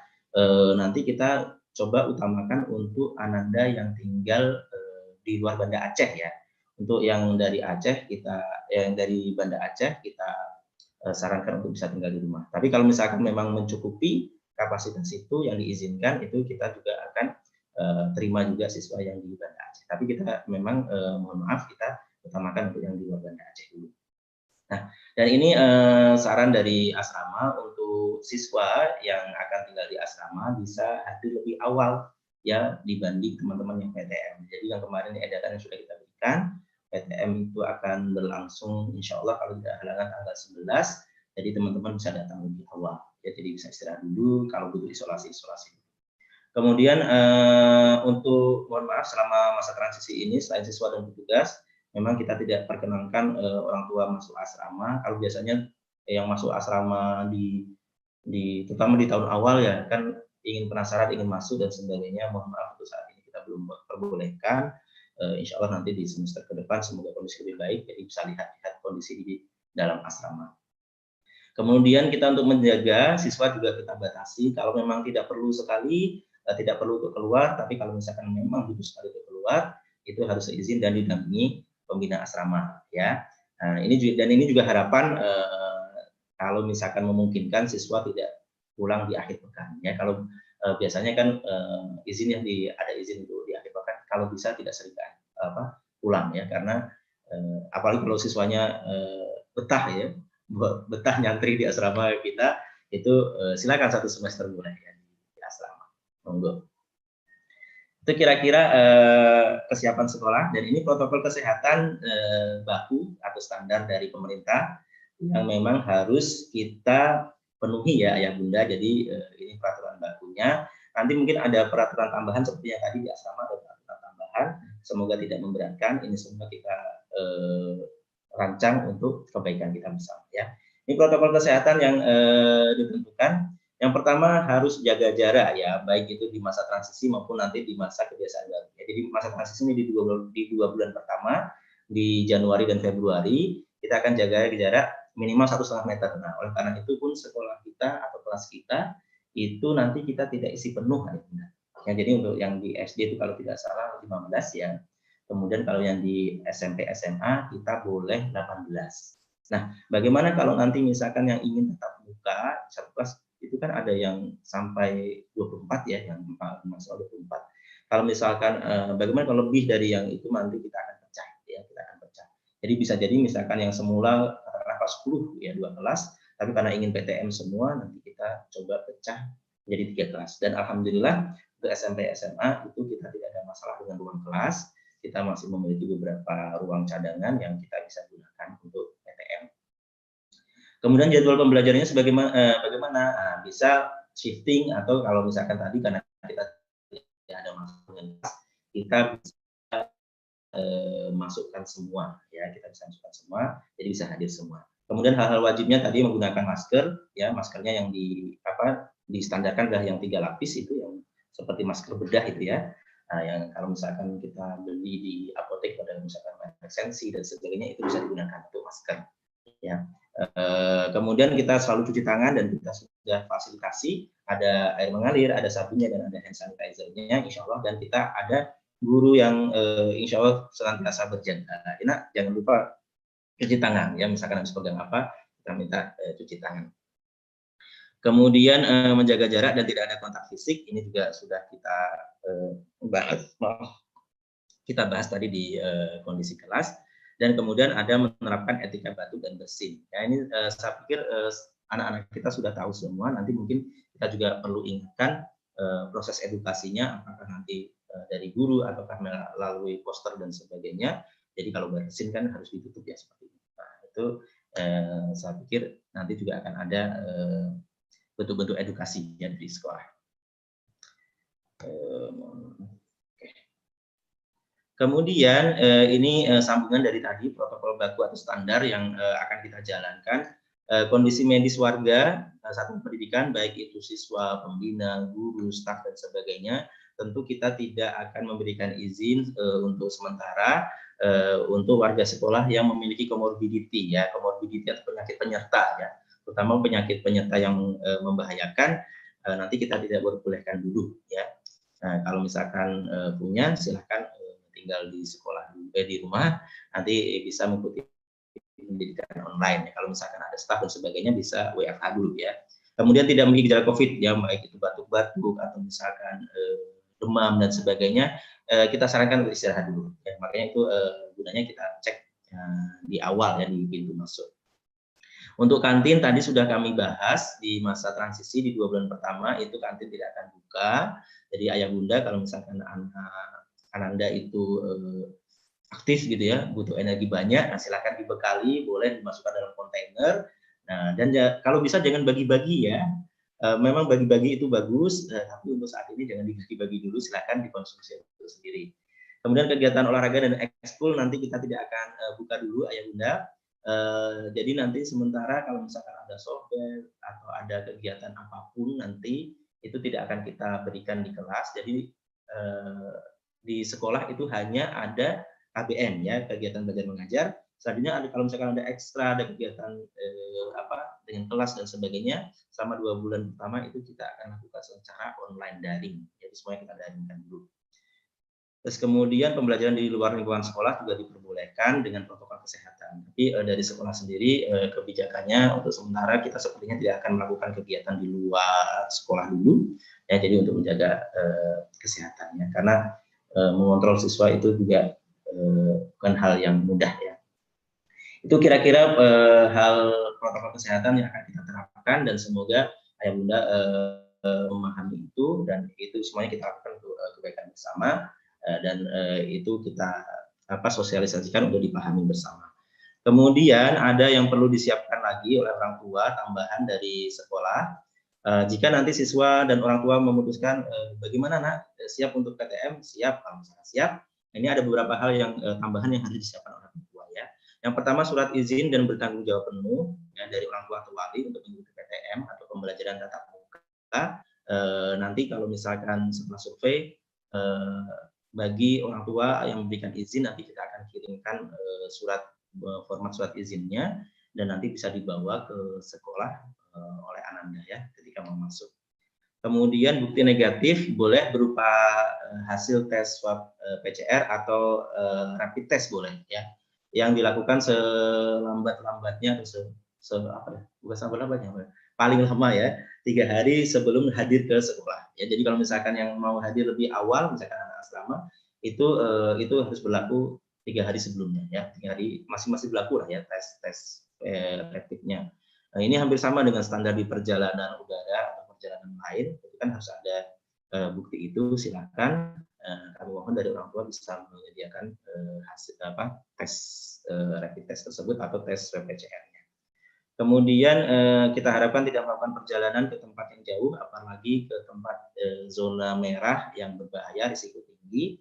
C: nanti kita coba utamakan untuk Ananda yang tinggal di luar Banda Aceh ya. Untuk yang dari Aceh yang dari Banda Aceh kita sarankan untuk bisa tinggal di rumah. Tapi kalau misalkan memang mencukupi kapasitas itu yang diizinkan, itu kita juga akan terima juga siswa yang di Banda Aceh. Tapi kita memang mohon maaf, kita utamakan untuk yang di luar Banda Aceh dulu. Nah, dan ini saran dari asrama untuk siswa yang akan tinggal di asrama bisa hadir lebih awal ya dibanding teman-teman yang PTM. Jadi yang kemarin edaran yang sudah kita berikan, PTM itu akan berlangsung insya Allah kalau tidak halangan tanggal 11, jadi teman-teman bisa datang lebih awal. Ya, jadi bisa istirahat dulu, kalau butuh isolasi. Kemudian untuk mohon maaf selama masa transisi ini selain siswa dan petugas, memang kita tidak perkenankan orang tua masuk asrama. Kalau biasanya yang masuk asrama terutama di tahun awal ya kan ingin penasaran, ingin masuk dan sebagainya. Mohon maaf untuk saat ini kita belum perbolehkan. Insya Allah nanti di semester ke depan semoga kondisi lebih baik, jadi bisa lihat kondisi di dalam asrama. Kemudian kita untuk menjaga siswa juga kita batasi. Kalau memang tidak perlu sekali, tidak perlu untuk keluar. Tapi kalau misalkan memang butuh sekali untuk keluar, itu harus izin dan didampingi pembina asrama ya. Nah, ini juga harapan kalau misalkan memungkinkan siswa tidak pulang di akhir pekan ya. Kalau biasanya kan izin yang ada izin untuk di akhir pekan, kalau bisa tidak sering pulang ya, karena apalagi kalau siswanya betah nyantri di asrama kita, itu silakan 1 semester boleh ya di asrama, monggo. Itu kira-kira kesiapan sekolah, dan ini protokol kesehatan baku atau standar dari pemerintah yang memang harus kita penuhi ya Ayah Bunda. Jadi ini peraturan bakunya. Nanti mungkin ada peraturan tambahan seperti yang tadi di asrama ada peraturan tambahan. Semoga tidak memberatkan. Ini semua kita rancang untuk kebaikan kita bersama ya. Ini protokol kesehatan yang ditentukan. Yang pertama harus jaga jarak ya, baik itu di masa transisi maupun nanti di masa kebiasaan baru. Jadi masa transisi ini di dua bulan pertama, di Januari dan Februari, kita akan jaga jarak minimal 1,5 meter. Nah, oleh karena itu pun sekolah kita atau kelas kita itu nanti kita tidak isi penuh. Ya, jadi untuk yang di SD itu kalau tidak salah 15 ya. Kemudian kalau yang di SMP SMA kita boleh 18. Nah, bagaimana kalau nanti misalkan yang ingin tetap buka satu kelas itu kan ada yang sampai 24 ya, yang masuk 24. Kalau misalkan bagaimana kalau lebih dari yang itu, nanti kita akan pecah ya, kita akan pecah. Jadi bisa jadi misalkan yang semula kelas 10 ya 2 kelas, tapi karena ingin PTM semua nanti kita coba pecah menjadi 3 kelas. Dan alhamdulillah untuk SMP SMA itu kita tidak ada masalah dengan ruang kelas. Kita masih memiliki beberapa ruang cadangan yang kita bisa gunakan untuk PTM. Kemudian jadwal pembelajarannya bagaimana? Nah, bisa shifting, atau kalau misalkan tadi karena kita tidak ada masukkan, kita bisa masukkan semua ya, kita bisa masukkan semua, jadi bisa hadir semua. Kemudian hal-hal wajibnya tadi menggunakan masker ya, maskernya yang distandarkan adalah yang 3 lapis itu, yang seperti masker bedah itu ya. Nah, yang kalau misalkan kita beli di apotek pada misalkan sensi dan sebagainya, itu bisa digunakan untuk masker ya. Kemudian kita selalu cuci tangan, dan kita sudah fasilitasi ada air mengalir, ada sabunnya, dan ada hand sanitizer-nya insya Allah, dan kita ada guru yang insya Allah senantiasa berjaga. Nah, jangan lupa cuci tangan ya, misalkan habis pegang apa kita minta cuci tangan. Kemudian menjaga jarak dan tidak ada kontak fisik, ini juga sudah kita bahas tadi di kondisi kelas. Dan kemudian ada menerapkan etika batuk dan bersin. Ya, ini saya pikir anak-anak kita sudah tahu semua. Nanti mungkin kita juga perlu ingatkan proses edukasinya, apakah nanti dari guru ataukah melalui poster dan sebagainya. Jadi kalau bersin kan harus ditutup ya seperti itu. Nah, itu saya pikir nanti juga akan ada bentuk-bentuk edukasi ya di sekolah. Kemudian ini sambungan dari tadi protokol baku atau standar yang akan kita jalankan. Kondisi medis warga satuan pendidikan, baik itu siswa, pembina, guru, staf dan sebagainya, tentu kita tidak akan memberikan izin untuk sementara untuk warga sekolah yang memiliki komorbiditi ya, komorbiditi atau penyakit penyerta ya, terutama penyakit penyerta yang membahayakan, nanti kita tidak bolehkan duduk ya. Nah, kalau misalkan punya silahkan tinggal di sekolah dulu. di rumah, nanti bisa mengikuti pendidikan online. Kalau misalkan ada staff dan sebagainya bisa WFH dulu ya. Kemudian tidak memiliki gejala COVID, ya baik itu batuk-batuk atau misalkan demam dan sebagainya, kita sarankan untuk istirahat dulu. Ya, makanya itu gunanya kita cek di awal ya di pintu masuk. Untuk kantin tadi sudah kami bahas di masa transisi di 2 bulan pertama itu kantin tidak akan buka. Jadi ayah bunda kalau misalkan Ananda itu aktif gitu ya, butuh energi banyak, nah silakan dibekali, boleh dimasukkan dalam kontainer. Nah, dan kalau bisa jangan bagi-bagi ya. Memang bagi-bagi itu bagus, tapi untuk saat ini jangan dibagi-bagi dulu, silakan dikonsumsi itu sendiri. Kemudian kegiatan olahraga dan ekskul nanti kita tidak akan buka dulu ayah bunda. Jadi nanti sementara kalau misalkan ada software atau ada kegiatan apapun nanti itu tidak akan kita berikan di kelas. Jadi di sekolah itu hanya ada KBM ya, kegiatan belajar mengajar. Selanjutnya kalau misalkan ada ekstra, ada kegiatan dengan kelas dan sebagainya, selama 2 bulan pertama itu kita akan lakukan secara online daring. Jadi semuanya kita daringkan dulu. Terus kemudian pembelajaran di luar lingkungan sekolah juga diperbolehkan dengan protokol kesehatan. Tapi dari sekolah sendiri kebijakannya untuk sementara kita sepertinya tidak akan melakukan kegiatan di luar sekolah dulu. Ya, jadi untuk menjaga kesehatannya. Karena mengontrol siswa itu juga bukan hal yang mudah ya. Itu kira-kira hal protokol kesehatan yang akan kita terapkan dan semoga ayah bunda memahami itu dan itu semuanya kita lakukan untuk kebaikan bersama dan itu kita sosialisasikan untuk dipahami bersama. Kemudian ada yang perlu disiapkan lagi oleh orang tua tambahan dari sekolah. Jika nanti siswa dan orang tua memutuskan bagaimana nak siap untuk PTM, siap kalau misalnya siap. Ini ada beberapa hal yang tambahan yang harus disiapkan orang tua ya. Yang pertama surat izin dan bertanggung jawab penuh ya, dari orang tua atau wali untuk mengikuti PTM atau pembelajaran tatap muka. Nanti kalau misalkan setelah survei bagi orang tua yang memberikan izin nanti kita akan kirimkan format surat izinnya dan nanti bisa dibawa ke sekolah oleh Ananda ya ketika mau masuk. Kemudian bukti negatif boleh berupa hasil tes swab PCR atau rapid test boleh ya, yang dilakukan selambat-lambatnya atau paling lama ya 3 hari sebelum hadir ke sekolah. Ya, jadi kalau misalkan yang mau hadir lebih awal, misalkan anak asrama itu harus berlaku 3 hari sebelumnya ya, 3 hari masih berlaku lah ya tes rapidnya. Nah, ini hampir sama dengan standar di perjalanan udara atau perjalanan lain, itu kan harus ada bukti itu. Silakan kami mohon dari orang tua bisa menyediakan hasil tes rapid test tersebut atau tes swab PCR-nya. Kemudian kita harapkan tidak melakukan perjalanan ke tempat yang jauh, apalagi ke tempat zona merah yang berbahaya, risiko tinggi.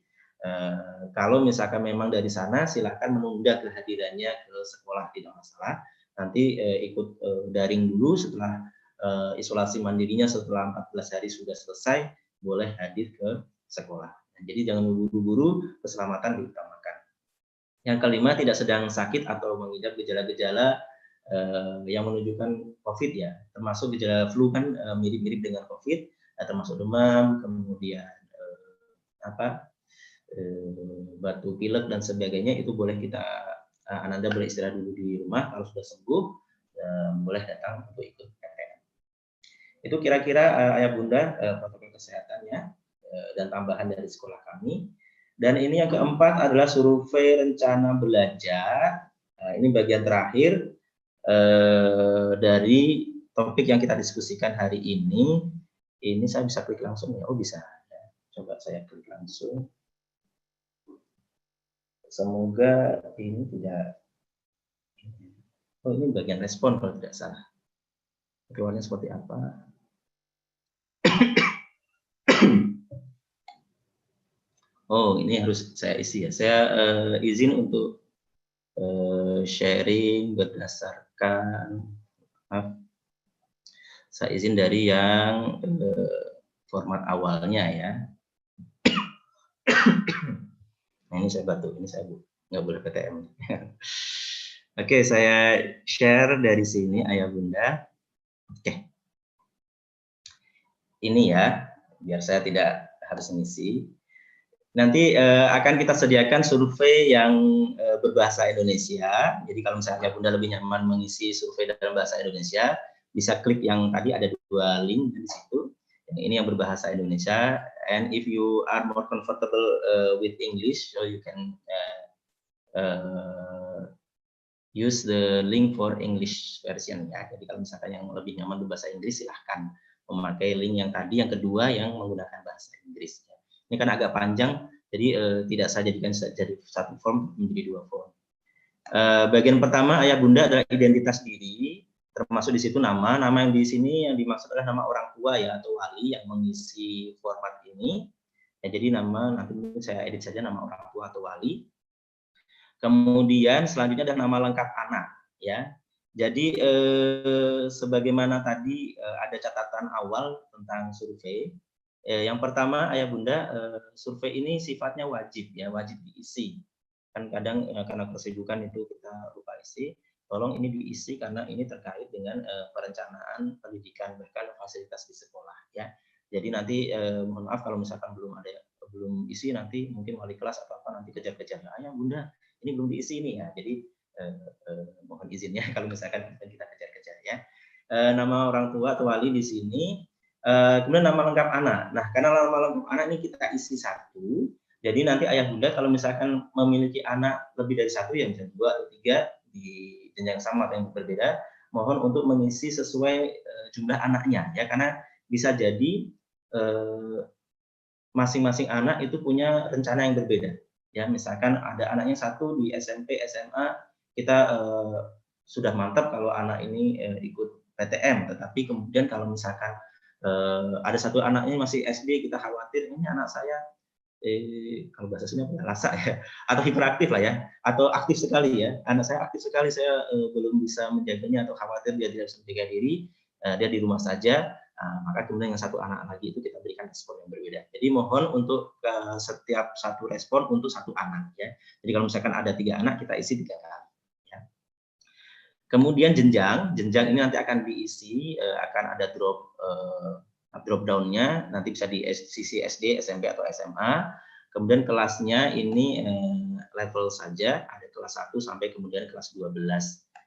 C: Kalau misalkan memang dari sana, silakan menunda kehadirannya ke sekolah, tidak masalah. Nanti ikut daring dulu setelah isolasi mandirinya setelah 14 hari sudah selesai, boleh hadir ke sekolah. Jadi jangan buru-buru, keselamatan diutamakan. Yang kelima, tidak sedang sakit atau mengidap gejala-gejala yang menunjukkan COVID ya, termasuk gejala flu kan mirip-mirip dengan COVID, termasuk demam, kemudian batuk pilek dan sebagainya, itu boleh kita Ananda boleh istirahat dulu di rumah. Kalau sudah sembuh boleh datang untuk ikut PTM. Itu kira-kira ayah bunda protokol kesehatannya dan tambahan dari sekolah kami. Dan ini yang keempat adalah survei rencana belajar. Ini bagian terakhir dari topik yang kita diskusikan hari ini. Ini saya bisa klik langsung ya? Oh bisa. Coba saya klik langsung. Semoga ini tidak. Oh, ini bagian respon kalau tidak salah. Keluarnya seperti apa? Oh, ini harus saya isi ya. Saya izin untuk sharing berdasarkan. Saya izin dari yang format awalnya ya. Nah, ini saya batuk, ini saya nggak boleh PTM. Oke, saya share dari sini ayah bunda. Oke, ini ya, biar saya tidak harus ngisi. Nanti akan kita sediakan survei yang berbahasa Indonesia. Jadi kalau misalnya Bunda lebih nyaman mengisi survei dalam bahasa Indonesia, bisa klik yang tadi ada 2 link di situ. Ini yang berbahasa Indonesia. And if you are more comfortable with English, so you can use the link for English version ya. Jadi kalau misalkan yang lebih nyaman berbahasa Inggris, silahkan memakai link yang tadi, yang kedua yang menggunakan bahasa Inggris. Ini kan agak panjang, jadi tidak saya jadikan jadi satu form menjadi 2 form. Bagian pertama ayah bunda adalah identitas diri, termasuk di situ nama. Nama yang di sini yang dimaksud adalah nama orang tua ya atau wali yang mengisi format ini. Ya, jadi nama nanti saya edit saja nama orang tua atau wali. Kemudian selanjutnya adalah nama lengkap anak ya. Jadi sebagaimana tadi ada catatan awal tentang survei. Yang pertama ayah bunda, survei ini sifatnya wajib ya, wajib diisi. Kan kadang karena kesibukan itu kita lupa isi. Tolong ini diisi karena ini terkait dengan perencanaan pendidikan bahkan fasilitas di sekolah ya. Jadi nanti mohon maaf kalau misalkan belum isi, nanti mungkin wali kelas atau apa nanti kejar-kejar ayah bunda ini belum diisi ini ya. Jadi mohon izinnya kalau misalkan kita kejar-kejar ya. Nama orang tua atau wali di sini. Kemudian nama lengkap anak. Nah, karena nama lengkap anak ini kita isi satu, jadi nanti ayah bunda kalau misalkan memiliki anak lebih dari satu, ya misalnya 2 atau 3 di jenjang sama atau yang berbeda, mohon untuk mengisi sesuai jumlah anaknya, ya karena bisa jadi masing-masing anak itu punya rencana yang berbeda. Ya, misalkan ada anaknya satu di SMP, SMA, kita sudah mantap kalau anak ini ikut PTM, tetapi kemudian kalau misalkan ada satu anaknya masih SD, kita khawatir ini anak saya kalau bahasa sini rasa ya, atau hiperaktif lah ya, atau aktif sekali ya, anak saya aktif sekali, saya belum bisa menjaganya atau khawatir dia tidak bisa menjaga diri, dia di rumah saja, maka kemudian yang satu anak lagi itu kita berikan respon yang berbeda. Jadi mohon untuk setiap satu respon untuk satu anak ya. Jadi kalau misalkan ada 3 anak kita isi 3 kali. Kemudian jenjang ini nanti akan diisi, akan ada drop down-nya, nanti bisa di sisi SD, SMP atau SMA. Kemudian kelasnya ini level saja, ada kelas 1 sampai kemudian kelas 12.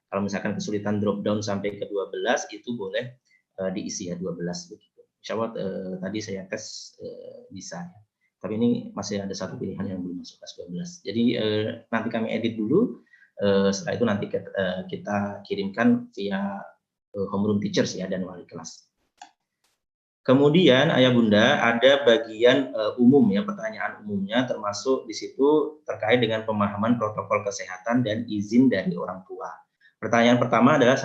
C: Kalau misalkan kesulitan drop down sampai ke 12 itu boleh diisi ya 12 begitu. Insya Allah tadi saya tes bisa ya. Tapi ini masih ada satu pilihan yang belum masuk kelas 12. Jadi nanti kami edit dulu. Setelah itu nanti kita kirimkan via homeroom teachers ya dan wali kelas. Kemudian ayah bunda ada bagian umum ya, pertanyaan umumnya termasuk di situ terkait dengan pemahaman protokol kesehatan dan izin dari orang tua. Pertanyaan pertama adalah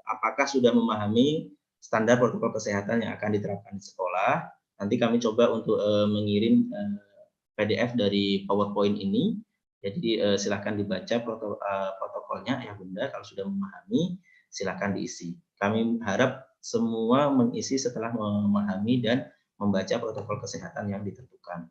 C: apakah sudah memahami standar protokol kesehatan yang akan diterapkan di sekolah. Nanti kami coba untuk mengirim PDF dari PowerPoint ini. Jadi silakan dibaca protokolnya ya bunda, kalau sudah memahami silakan diisi. Kami harap semua mengisi setelah memahami dan membaca protokol kesehatan yang ditentukan.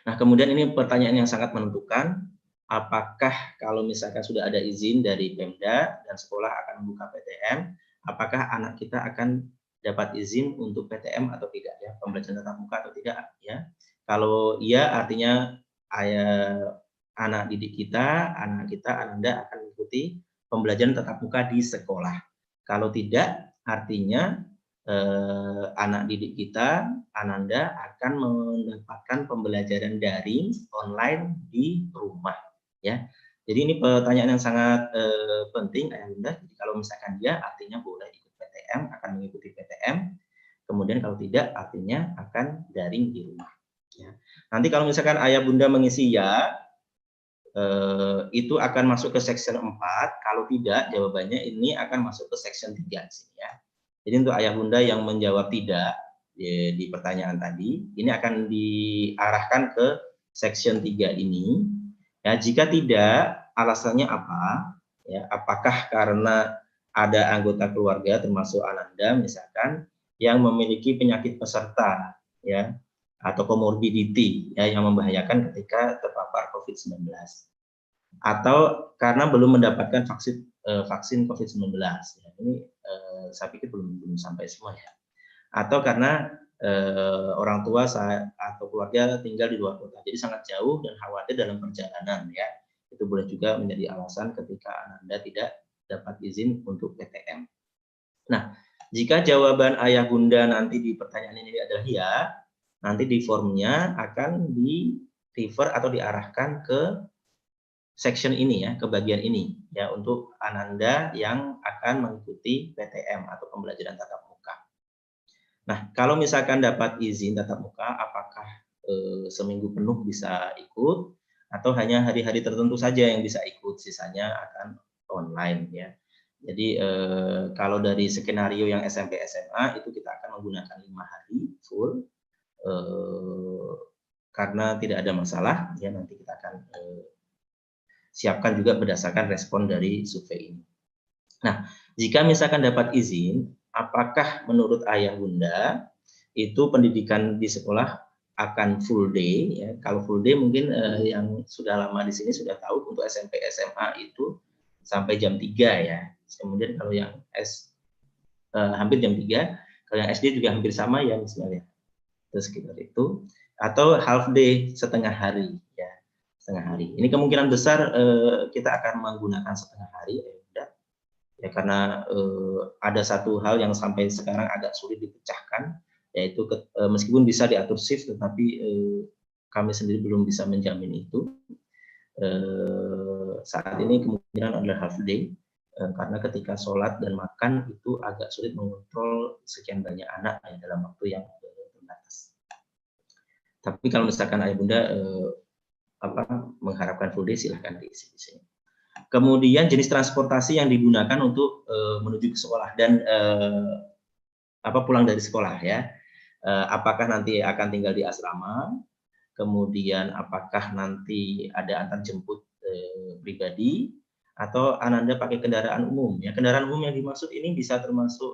C: Nah kemudian ini pertanyaan yang sangat menentukan, apakah kalau misalkan sudah ada izin dari Pemda dan sekolah akan membuka PTM, apakah anak kita akan dapat izin untuk PTM atau tidak ya, pembelajaran tatap muka atau tidak ya. Kalau iya artinya anak didik kita, Ananda akan mengikuti pembelajaran tatap muka di sekolah. Kalau tidak, artinya anak didik kita, Ananda akan mendapatkan pembelajaran daring online di rumah. Ya, jadi ini pertanyaan yang sangat penting, Ayanda. Jadi kalau misalkan dia, artinya boleh ikut PTM, akan mengikuti PTM. Kemudian kalau tidak, artinya akan daring di rumah. Ya. Nanti kalau misalkan ayah bunda mengisi ya, itu akan masuk ke section 4, kalau tidak jawabannya ini akan masuk ke section 3 sini ya. Jadi untuk ayah bunda yang menjawab tidak di pertanyaan tadi, ini akan diarahkan ke section 3 ini. Ya, jika tidak, alasannya apa? Ya, apakah karena ada anggota keluarga termasuk Ananda misalkan yang memiliki penyakit peserta ya, atau comorbidity ya, yang membahayakan ketika terpapar COVID-19, atau karena belum mendapatkan vaksin COVID-19 ya, ini saya pikir belum sampai semua ya, atau karena orang tua atau keluarga tinggal di luar kota, jadi sangat jauh dan khawatir dalam perjalanan ya. Itu boleh juga menjadi alasan ketika Ananda tidak dapat izin untuk PTM. Nah, jika jawaban ayah bunda nanti di pertanyaan ini adalah ya, nanti di formnya akan di refer atau diarahkan ke section ini ya, ke bagian ini ya, untuk Ananda yang akan mengikuti PTM atau pembelajaran tatap muka. Nah, kalau misalkan dapat izin tatap muka, apakah seminggu penuh bisa ikut atau hanya hari-hari tertentu saja yang bisa ikut, sisanya akan online ya. Jadi kalau dari skenario yang SMP SMA itu kita akan menggunakan 5 hari full karena tidak ada masalah ya, nanti kita akan siapkan juga berdasarkan respon dari survei ini. Nah, jika misalkan dapat izin, apakah menurut ayah bunda itu pendidikan di sekolah akan full day ya? Kalau full day mungkin yang sudah lama di sini sudah tahu untuk SMP SMA itu sampai jam 3 ya. Kemudian kalau yang hampir jam 3, kalau yang SD juga hampir sama ya misalnya. Terus sekitar itu, atau half day setengah hari ya, setengah hari. Ini kemungkinan besar kita akan menggunakan setengah hari ya, karena ada satu hal yang sampai sekarang agak sulit dipecahkan, yaitu meskipun bisa diatur shift, tetapi kami sendiri belum bisa menjamin itu. Saat ini kemungkinan adalah half day, karena ketika sholat dan makan itu agak sulit mengontrol sekian banyak anak dalam waktu yang terbatas. Tapi kalau misalkan ayah bunda mengharapkan full day, silahkan diisi di sini. Kemudian jenis transportasi yang digunakan untuk menuju ke sekolah dan pulang dari sekolah ya. Apakah nanti akan tinggal di asrama, kemudian apakah nanti ada antar jemput pribadi, atau Ananda pakai kendaraan umum ya. Kendaraan umum yang dimaksud ini bisa termasuk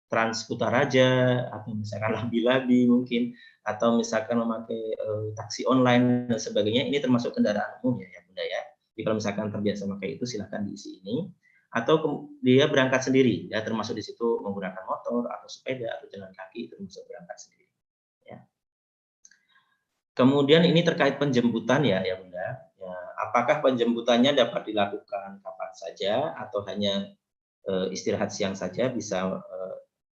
C: Trans Kutaraja, atau misalkan Labi-Labi mungkin, atau misalkan memakai taksi online dan sebagainya. Ini termasuk kendaraan umum ya bunda ya. Jadi kalau misalkan terbiasa memakai itu silahkan diisi ini, atau dia berangkat sendiri ya, termasuk di situ menggunakan motor atau sepeda atau jalan kaki, termasuk berangkat sendiri ya. Kemudian ini terkait penjemputan ya bunda ya, apakah penjemputannya dapat dilakukan kapan saja atau hanya istirahat siang saja, bisa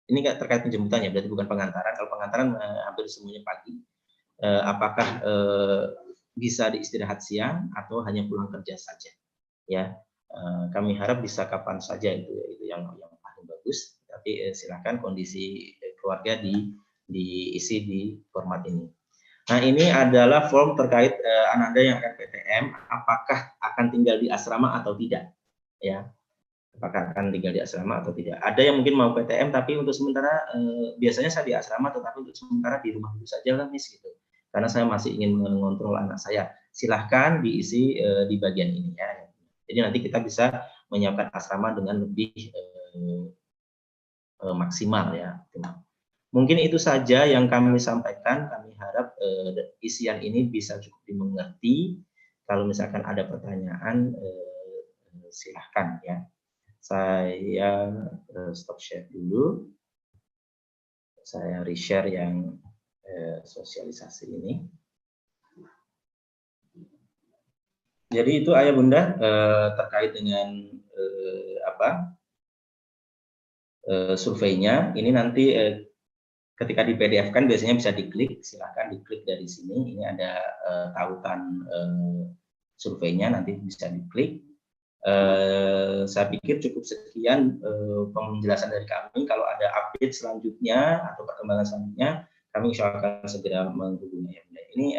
C: ini nggak terkait penjemputannya, berarti bukan pengantaran. Kalau pengantaran hampir semuanya pagi. Apakah bisa diistirahat siang atau hanya pulang kerja saja? Ya, kami harap bisa kapan saja, itu yang paling bagus. Tapi silakan kondisi keluarga diisi di format ini. Nah, ini adalah form terkait Ananda yang akan PTM, apakah akan tinggal di asrama atau tidak, ya. Apakah akan tinggal di asrama atau tidak. Ada yang mungkin mau PTM, tapi untuk sementara biasanya saya di asrama, tetapi untuk sementara di rumah dulu saja lah, Miss, gitu. Karena saya masih ingin mengontrol anak saya. Silahkan diisi di bagian ini ya. Jadi nanti kita bisa menyiapkan asrama dengan lebih maksimal ya. Mungkin itu saja yang kami sampaikan. Kami harap isian ini bisa cukup dimengerti. Kalau misalkan ada pertanyaan, silahkan ya. Saya stop share dulu. Saya reshare yang sosialisasi ini. Jadi itu ayah bunda terkait dengan surveinya. Ini nanti ketika di PDF kan biasanya bisa diklik, silahkan diklik dari sini. Ini ada tautan surveinya, nanti bisa diklik. Saya pikir cukup sekian penjelasan dari kami. Kalau ada update selanjutnya atau perkembangan selanjutnya, kami insya Allah akan segera menghubungi. Ini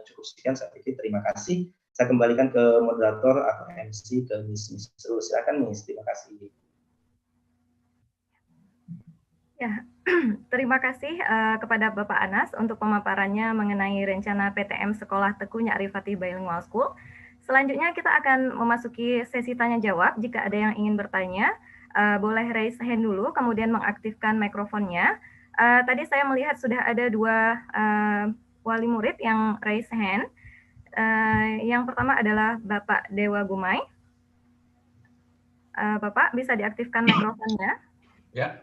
C: cukup sekian, saya pikir. Terima kasih. Saya kembalikan ke moderator atau MC, ke Miss Seru. Silakan Miss, terima kasih.
A: Ya, terima kasih kepada Bapak Anas untuk pemaparannya mengenai rencana PTM Sekolah Teguh Nyarifati Bilingual School. Selanjutnya kita akan memasuki sesi tanya jawab. Jika ada yang ingin bertanya, boleh raise hand dulu, kemudian mengaktifkan mikrofonnya. Tadi saya melihat sudah ada 2 wali murid yang raise hand. Yang pertama adalah Bapak Dewa Gumai. Bapak bisa diaktifkan mikrofonnya.
E: Ya.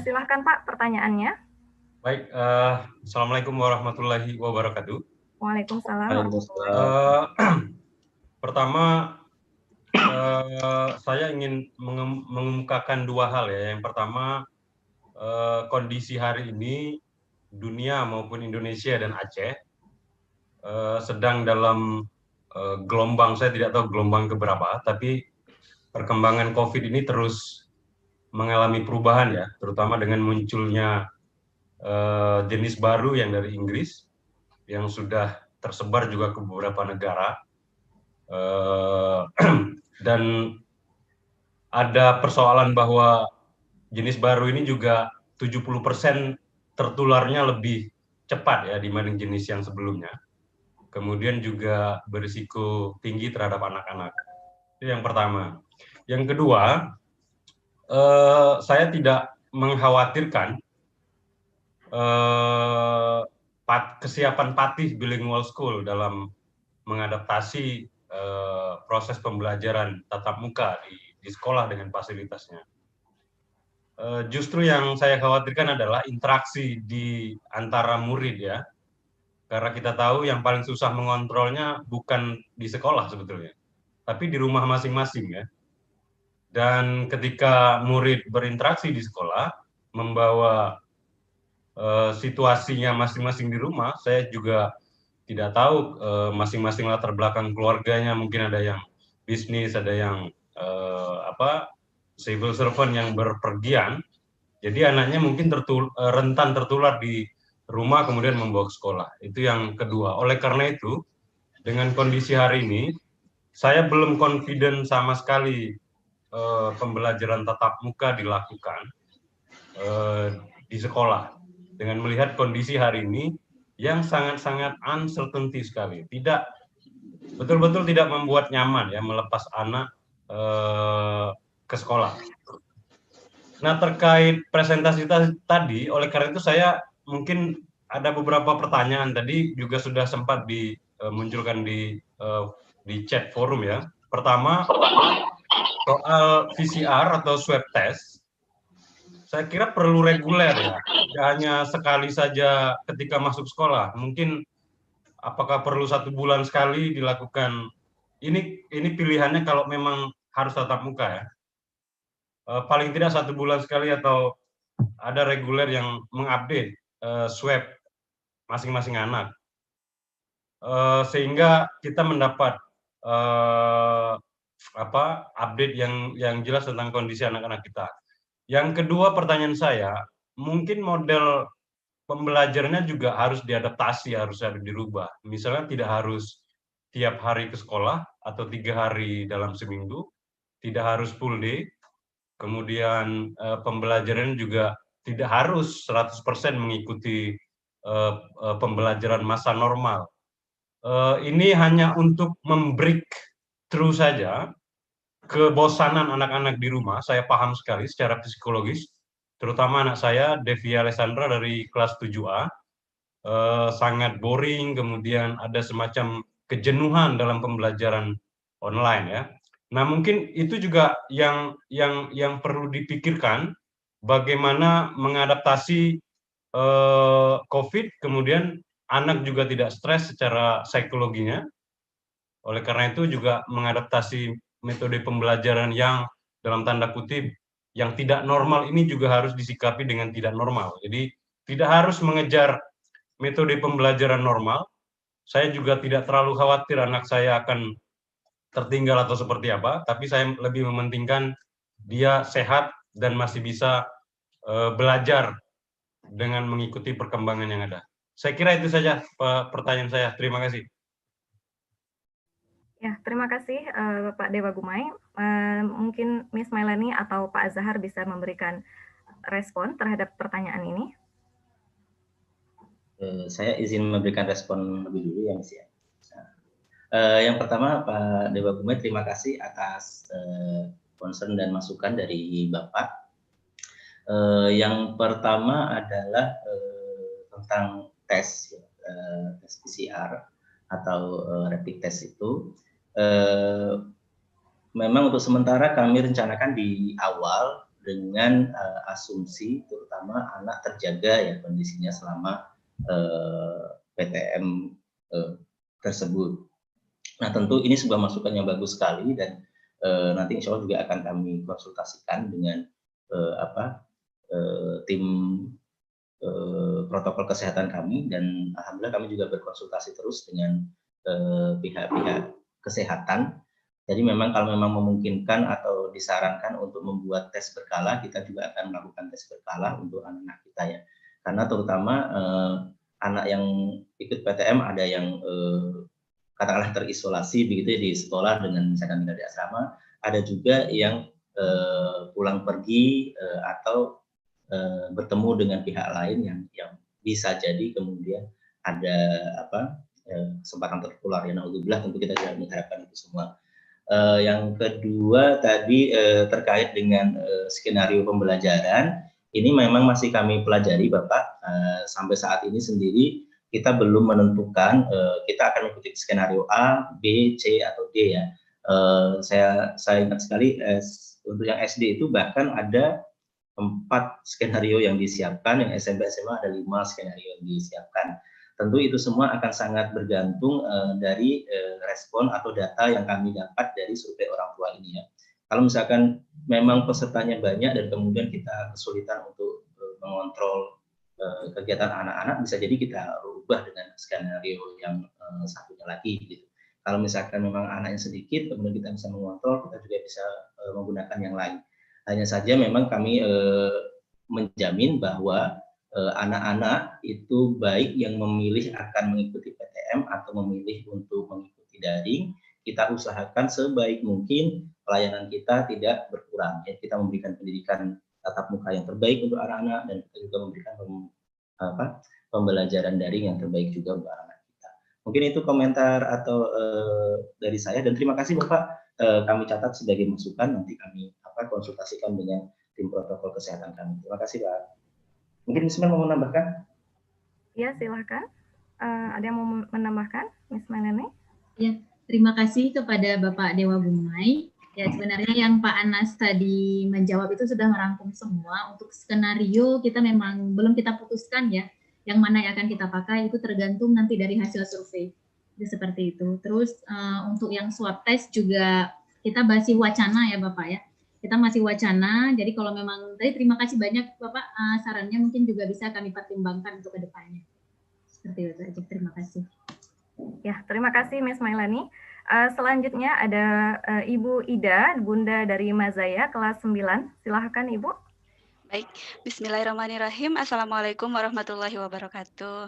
A: Silahkan Pak pertanyaannya.
E: Baik, Assalamualaikum warahmatullahi wabarakatuh.
A: Waalaikumsalam.
E: Pertama, saya ingin mengemukakan dua hal ya. Yang pertama, kondisi hari ini dunia maupun Indonesia dan Aceh sedang dalam gelombang, saya tidak tahu gelombang keberapa, tapi perkembangan COVID ini terus mengalami perubahan ya, terutama dengan munculnya jenis baru yang dari Inggris yang sudah tersebar juga ke beberapa negara, dan ada persoalan bahwa jenis baru ini juga 70% tertularnya lebih cepat ya dibanding jenis yang sebelumnya. Kemudian juga berisiko tinggi terhadap anak-anak. Itu yang pertama. Yang kedua, saya tidak mengkhawatirkan kesiapan Patih Bilingual School dalam mengadaptasi proses pembelajaran tatap muka di sekolah dengan fasilitasnya. Justru yang saya khawatirkan adalah interaksi di antara murid ya, karena kita tahu yang paling susah mengontrolnya bukan di sekolah sebetulnya, tapi di rumah masing-masing ya. Dan ketika murid berinteraksi di sekolah, membawa situasinya masing-masing di rumah, saya juga tidak tahu masing-masing latar belakang keluarganya, mungkin ada yang bisnis, ada yang civil servant yang berpergian, jadi anaknya mungkin rentan tertular di rumah kemudian membawa ke sekolah. Itu yang kedua. Oleh karena itu, dengan kondisi hari ini, saya belum confident sama sekali pembelajaran tatap muka dilakukan di sekolah. Dengan melihat kondisi hari ini yang sangat-sangat uncertainty sekali, betul-betul tidak membuat nyaman ya melepas anak ke sekolah. Nah, terkait presentasi tadi, oleh karena itu saya mungkin ada beberapa pertanyaan tadi juga sudah sempat dimunculkan di chat forum ya. Pertama, soal PCR atau swab test, saya kira perlu reguler ya, tidak hanya sekali saja ketika masuk sekolah. Mungkin apakah perlu 1 bulan sekali dilakukan? Ini pilihannya kalau memang harus tatap muka ya. Paling tidak 1 bulan sekali atau ada reguler yang mengupdate swab masing-masing anak, sehingga kita mendapat update yang jelas tentang kondisi anak-anak kita. Yang kedua, pertanyaan saya, mungkin model pembelajarannya juga harus diadaptasi, harus dirubah. Misalnya tidak harus tiap hari ke sekolah atau 3 hari dalam seminggu, tidak harus full day. Kemudian pembelajaran juga tidak harus 100% mengikuti pembelajaran masa normal. Ini hanya untuk membreak through saja kebosanan anak-anak di rumah. Saya paham sekali secara psikologis, terutama anak saya, Devi Alessandra dari kelas 7A, sangat boring, kemudian ada semacam kejenuhan dalam pembelajaran online ya. Nah, mungkin itu juga yang perlu dipikirkan, bagaimana mengadaptasi COVID, kemudian anak juga tidak stres secara psikologinya. Oleh karena itu juga mengadaptasi metode pembelajaran yang dalam tanda kutip yang tidak normal ini juga harus disikapi dengan tidak normal. Jadi tidak harus mengejar metode pembelajaran normal. Saya juga tidak terlalu khawatir anak saya akan tertinggal atau seperti apa, tapi saya lebih mementingkan dia sehat dan masih bisa belajar dengan mengikuti perkembangan yang ada. Saya kira itu saja pertanyaan saya. Terima kasih.
A: Ya, terima kasih Bapak Dewa Gumai. Mungkin Miss Mailani atau Pak Azhar bisa memberikan respon terhadap pertanyaan ini.
C: Saya izin memberikan respon lebih dulu ya, Miss ya. Yang pertama, Pak Dewa Gumai, terima kasih atas concern dan masukan dari Bapak. Yang pertama adalah tentang tes PCR atau rapid test itu. Memang untuk sementara kami rencanakan di awal dengan asumsi terutama anak terjaga ya kondisinya selama PTM tersebut. Nah tentu ini sebuah masukan yang bagus sekali dan nanti insya Allah juga akan kami konsultasikan dengan tim protokol kesehatan kami, dan alhamdulillah kami juga berkonsultasi terus dengan pihak-pihak kesehatan. Jadi memang kalau memang memungkinkan atau disarankan untuk membuat tes berkala, kita juga akan melakukan tes berkala untuk anak-anak kita ya. Karena terutama anak yang ikut PTM ada yang katakanlah terisolasi begitu ya di sekolah dengan misalkan tinggal di asrama, ada juga yang pulang pergi atau bertemu dengan pihak lain yang bisa jadi kemudian ada kesempatan tertular ya, naudzubillah, tentu kita tidak mengharapkan itu semua. Yang kedua tadi terkait dengan skenario pembelajaran, ini memang masih kami pelajari Bapak. Sampai saat ini sendiri kita belum menentukan kita akan mengikuti skenario A, B, C atau D ya. Saya ingat sekali untuk yang SD itu bahkan ada 4 skenario yang disiapkan, yang SMP SMA ada 5 skenario yang disiapkan. Tentu itu semua akan sangat bergantung dari respon atau data yang kami dapat dari survei orang tua ini ya. Kalau misalkan memang pesertanya banyak dan kemudian kita kesulitan untuk mengontrol kegiatan anak-anak, bisa jadi kita ubah dengan skenario yang satunya lagi gitu. Kalau misalkan memang anaknya sedikit, kemudian kita bisa mengontrol, kita juga bisa menggunakan yang lain. Hanya saja memang kami menjamin bahwa anak-anak itu baik yang memilih akan mengikuti PTM atau memilih untuk mengikuti daring, kita usahakan sebaik mungkin pelayanan kita tidak berkurang. Ya, kita memberikan pendidikan tatap muka yang terbaik untuk anak-anak dan kita juga memberikan pembelajaran daring yang terbaik juga untuk anak-anak kita. Mungkin itu komentar atau dari saya, dan terima kasih Bapak. Kami catat sebagai masukan, nanti kami konsultasikan dengan tim protokol kesehatan kami. Terima kasih Pak. Mungkin Miss Mel mau menambahkan?
A: Ya silahkan. Ada yang mau menambahkan, Miss Melene?
F: Ya, terima kasih kepada Bapak Dewa Gumai. Ya, sebenarnya yang Pak Anas tadi menjawab itu sudah merangkum semua. Untuk skenario kita memang belum kita putuskan ya, yang mana yang akan kita pakai itu tergantung nanti dari hasil survei. Jadi seperti itu. Terus untuk yang swab test juga kita masih wacana ya Bapak ya. Kita masih wacana, jadi kalau memang tadi terima kasih banyak Bapak sarannya, mungkin juga bisa kami pertimbangkan untuk kedepannya. Seperti itu saja, terima kasih.
A: Ya, terima kasih Miss Mailani. Selanjutnya ada Ibu Ida, Bunda dari Mazaya, kelas 9. Silahkan Ibu.
G: Baik, bismillahirrahmanirrahim. Assalamualaikum warahmatullahi wabarakatuh.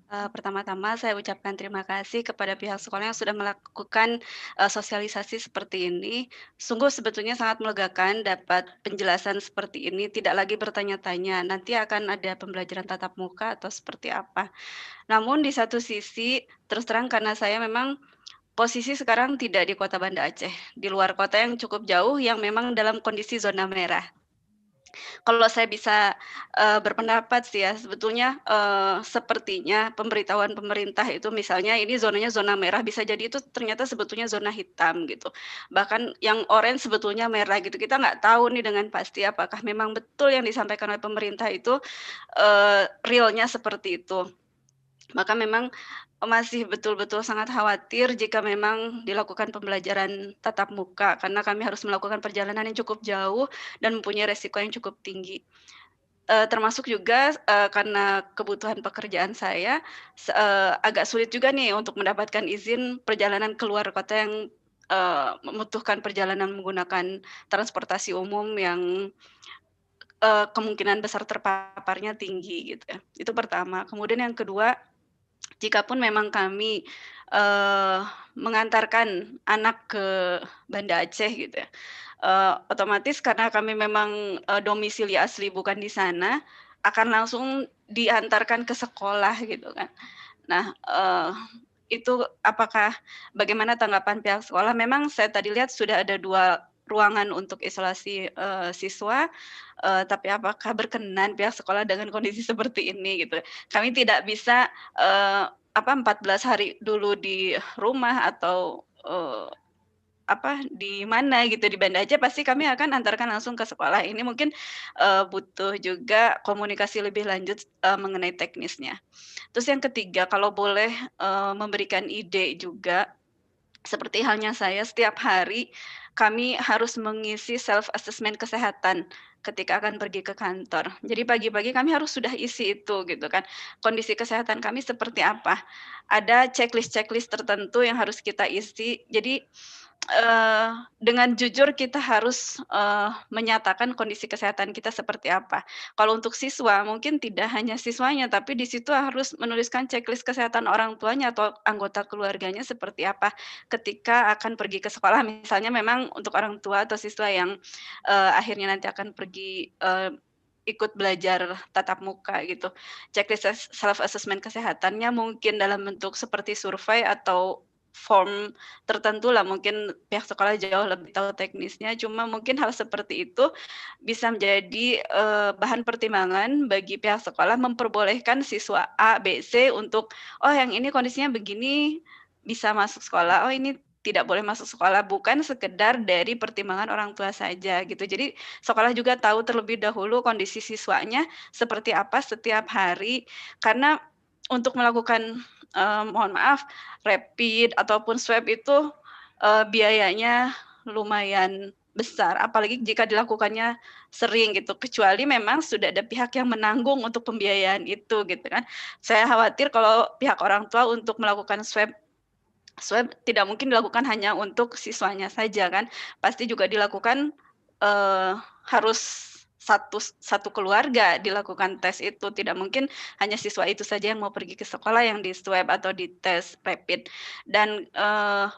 G: Pertama-tama saya ucapkan terima kasih kepada pihak sekolah yang sudah melakukan sosialisasi seperti ini. Sungguh sebetulnya sangat melegakan dapat penjelasan seperti ini, tidak lagi bertanya-tanya, nanti akan ada pembelajaran tatap muka atau seperti apa. Namun di satu sisi, terus terang karena saya memang posisi sekarang tidak di kota Banda Aceh, di luar kota yang cukup jauh yang memang dalam kondisi zona merah. Kalau saya bisa berpendapat sih ya, sebetulnya sepertinya pemberitahuan pemerintah itu misalnya ini zonanya zona merah, bisa jadi itu ternyata sebetulnya zona hitam gitu. Bahkan yang orange sebetulnya merah gitu. Kita nggak tahu nih dengan pasti apakah memang betul yang disampaikan oleh pemerintah itu realnya seperti itu. Maka memang masih betul-betul sangat khawatir jika memang dilakukan pembelajaran tatap muka, karena kami harus melakukan perjalanan yang cukup jauh dan mempunyai resiko yang cukup tinggi. Termasuk juga karena kebutuhan pekerjaan saya, agak sulit juga nih untuk mendapatkan izin perjalanan keluar kota yang membutuhkan perjalanan menggunakan transportasi umum yang kemungkinan besar terpaparnya tinggi gitu ya. Itu pertama. Kemudian yang kedua, jikapun memang kami mengantarkan anak ke Banda Aceh gitu ya, otomatis karena kami memang domisili asli bukan di sana, akan langsung diantarkan ke sekolah gitu kan. Nah, itu apakah bagaimana tanggapan pihak sekolah? Memang saya tadi lihat sudah ada 2 ruangan untuk isolasi siswa, tapi apakah berkenan pihak sekolah dengan kondisi seperti ini gitu. Kami tidak bisa 14 hari dulu di rumah atau di mana gitu, di Banda Aceh pasti kami akan antarkan langsung ke sekolah. Ini mungkin butuh juga komunikasi lebih lanjut mengenai teknisnya. Terus yang ketiga, kalau boleh memberikan ide juga, seperti halnya saya, setiap hari kami harus mengisi self assessment kesehatan ketika akan pergi ke kantor. Jadi pagi-pagi kami harus sudah isi itu gitu kan. Kondisi kesehatan kami seperti apa. Ada checklist-checklist tertentu yang harus kita isi. Jadi dengan jujur kita harus menyatakan kondisi kesehatan kita seperti apa. Kalau untuk siswa mungkin tidak hanya siswanya, tapi di situ harus menuliskan checklist kesehatan orang tuanya atau anggota keluarganya seperti apa ketika akan pergi ke sekolah. Misalnya memang untuk orang tua atau siswa yang akhirnya nanti akan pergi ikut belajar tatap muka gitu. Checklist self assessment kesehatannya mungkin dalam bentuk seperti survei atau form tertentu lah, mungkin pihak sekolah jauh lebih tahu teknisnya, cuma mungkin hal seperti itu bisa menjadi bahan pertimbangan bagi pihak sekolah memperbolehkan siswa A, B, C untuk, oh yang ini kondisinya begini bisa masuk sekolah, oh ini tidak boleh masuk sekolah, bukan sekedar dari pertimbangan orang tua saja gitu. Jadi sekolah juga tahu terlebih dahulu kondisi siswanya seperti apa setiap hari, karena untuk melakukan mohon maaf, rapid ataupun swab itu biayanya lumayan besar, apalagi jika dilakukannya sering gitu, kecuali memang sudah ada pihak yang menanggung untuk pembiayaan itu gitu kan. Saya khawatir kalau pihak orang tua untuk melakukan swab tidak mungkin dilakukan hanya untuk siswanya saja kan, pasti juga dilakukan harus satu keluarga dilakukan tes itu, tidak mungkin hanya siswa itu saja yang mau pergi ke sekolah yang di-swab atau dites rapid. Dan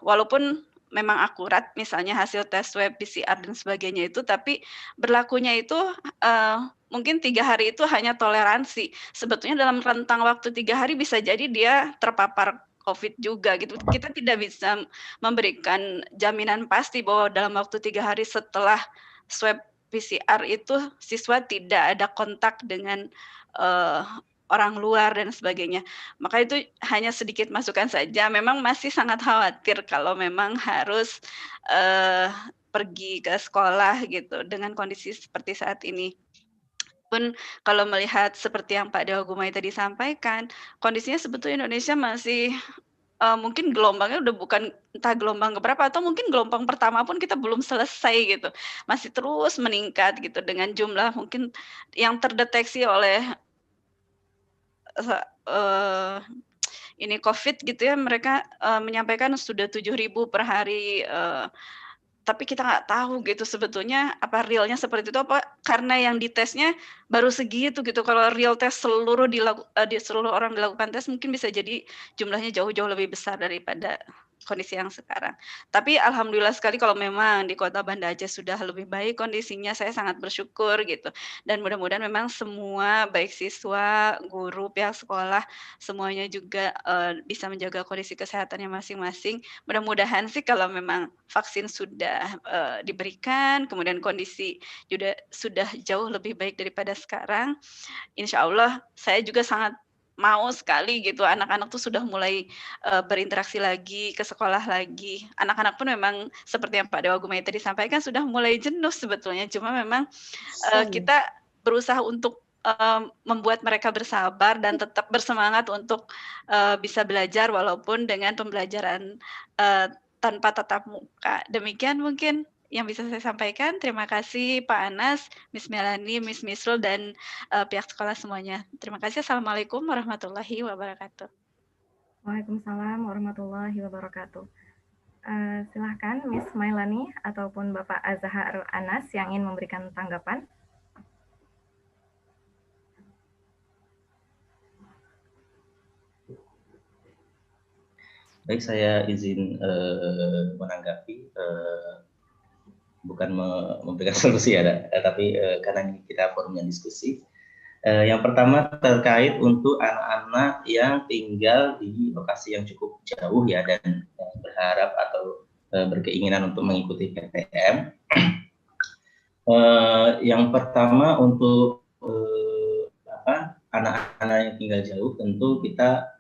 G: walaupun memang akurat misalnya hasil tes swab, PCR dan sebagainya itu, tapi berlakunya itu mungkin 3 hari itu hanya toleransi. Sebetulnya dalam rentang waktu 3 hari bisa jadi dia terpapar COVID juga gitu. Kita tidak bisa memberikan jaminan pasti bahwa dalam waktu 3 hari setelah swab PCR itu siswa tidak ada kontak dengan orang luar dan sebagainya. Maka itu hanya sedikit masukan saja. Memang masih sangat khawatir kalau memang harus pergi ke sekolah gitu dengan kondisi seperti saat ini. Pun kalau melihat seperti yang Pak Dewa Gumai tadi sampaikan, kondisinya sebetulnya Indonesia masih mungkin gelombangnya udah bukan entah gelombang keberapa atau mungkin gelombang pertama pun kita belum selesai gitu. Masih terus meningkat gitu dengan jumlah mungkin yang terdeteksi oleh ini COVID gitu ya, mereka menyampaikan sudah 7.000 per hari, tapi kita nggak tahu gitu sebetulnya apa realnya seperti itu, apa karena yang ditesnya baru segitu gitu. Kalau real tes di seluruh orang dilakukan tes mungkin bisa jadi jumlahnya jauh-jauh lebih besar daripada kondisi yang sekarang. Tapi alhamdulillah sekali kalau memang di Kota Banda Aceh sudah lebih baik kondisinya, saya sangat bersyukur gitu. Dan mudah-mudahan memang semua baik siswa, guru, pihak sekolah semuanya juga bisa menjaga kondisi kesehatannya masing-masing. Mudah-mudahan sih kalau memang vaksin sudah diberikan, kemudian kondisi juga sudah jauh lebih baik daripada sekarang, insya Allah saya juga sangat mau sekali gitu anak-anak tuh sudah mulai berinteraksi lagi, ke sekolah lagi. Anak-anak pun memang seperti yang Pak Dewa Gumai tadi sampaikan sudah mulai jenuh sebetulnya, cuma memang kita berusaha untuk membuat mereka bersabar dan tetap bersemangat untuk bisa belajar walaupun dengan pembelajaran tanpa tatap muka. Demikian mungkin yang bisa saya sampaikan. Terima kasih Pak Anas, Miss Melani, Miss Misrul, dan pihak sekolah semuanya. Terima kasih. Assalamualaikum warahmatullahi wabarakatuh.
A: Waalaikumsalam warahmatullahi wabarakatuh. Silahkan Miss Melani ataupun Bapak Azhar Anas yang ingin memberikan tanggapan.
C: Baik, saya izin menanggapi, bukan memberikan solusi ya, tapi karena kita forumnya diskusi. Yang pertama terkait untuk anak-anak yang tinggal di lokasi yang cukup jauh ya dan berharap atau berkeinginan untuk mengikuti PTM. Yang pertama untuk anak-anak yang tinggal jauh, tentu kita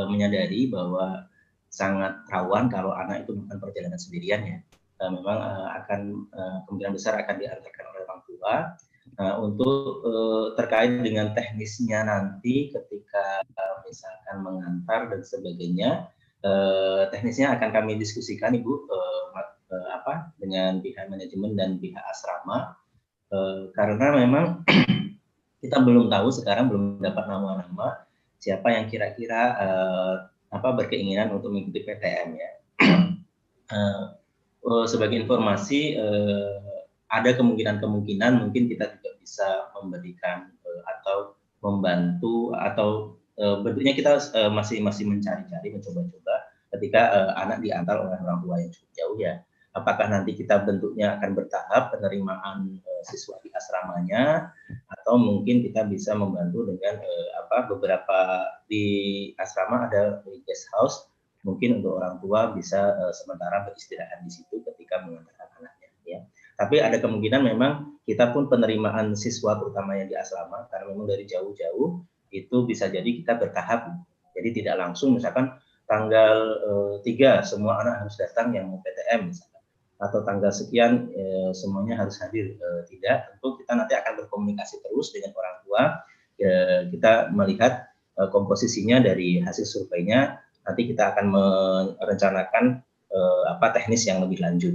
C: menyadari bahwa sangat rawan kalau anak itu melakukan perjalanan sendirian ya. memang akan kemungkinan besar akan diantarkan oleh orang tua. Untuk terkait dengan teknisnya nanti ketika misalkan mengantar dan sebagainya, teknisnya akan kami diskusikan Ibu dengan pihak manajemen dan pihak asrama, karena memang kita belum tahu sekarang, belum dapat nama-nama siapa yang kira-kira berkeinginan untuk mengikuti PTM ya. Sebagai informasi, ada kemungkinan mungkin kita juga bisa memberikan atau membantu, atau bentuknya kita masih mencari-cari, mencoba-coba ketika anak diantar oleh orang tua yang cukup jauh ya. Apakah nanti kita bentuknya akan bertahap penerimaan siswa di asramanya, atau mungkin kita bisa membantu dengan beberapa di asrama ada guest house, mungkin untuk orang tua bisa sementara beristirahat di situ ketika mengantarkan anaknya ya. Tapi ada kemungkinan memang kita pun penerimaan siswa terutama yang di asrama, karena memang dari jauh-jauh itu bisa jadi kita bertahap. Jadi tidak langsung misalkan tanggal 3 semua anak harus datang yang mau PTM misalkan, atau tanggal sekian semuanya harus hadir. Tidak, tentu kita nanti akan berkomunikasi terus dengan orang tua. Kita melihat komposisinya dari hasil surveinya, nanti kita akan merencanakan teknis yang lebih lanjut.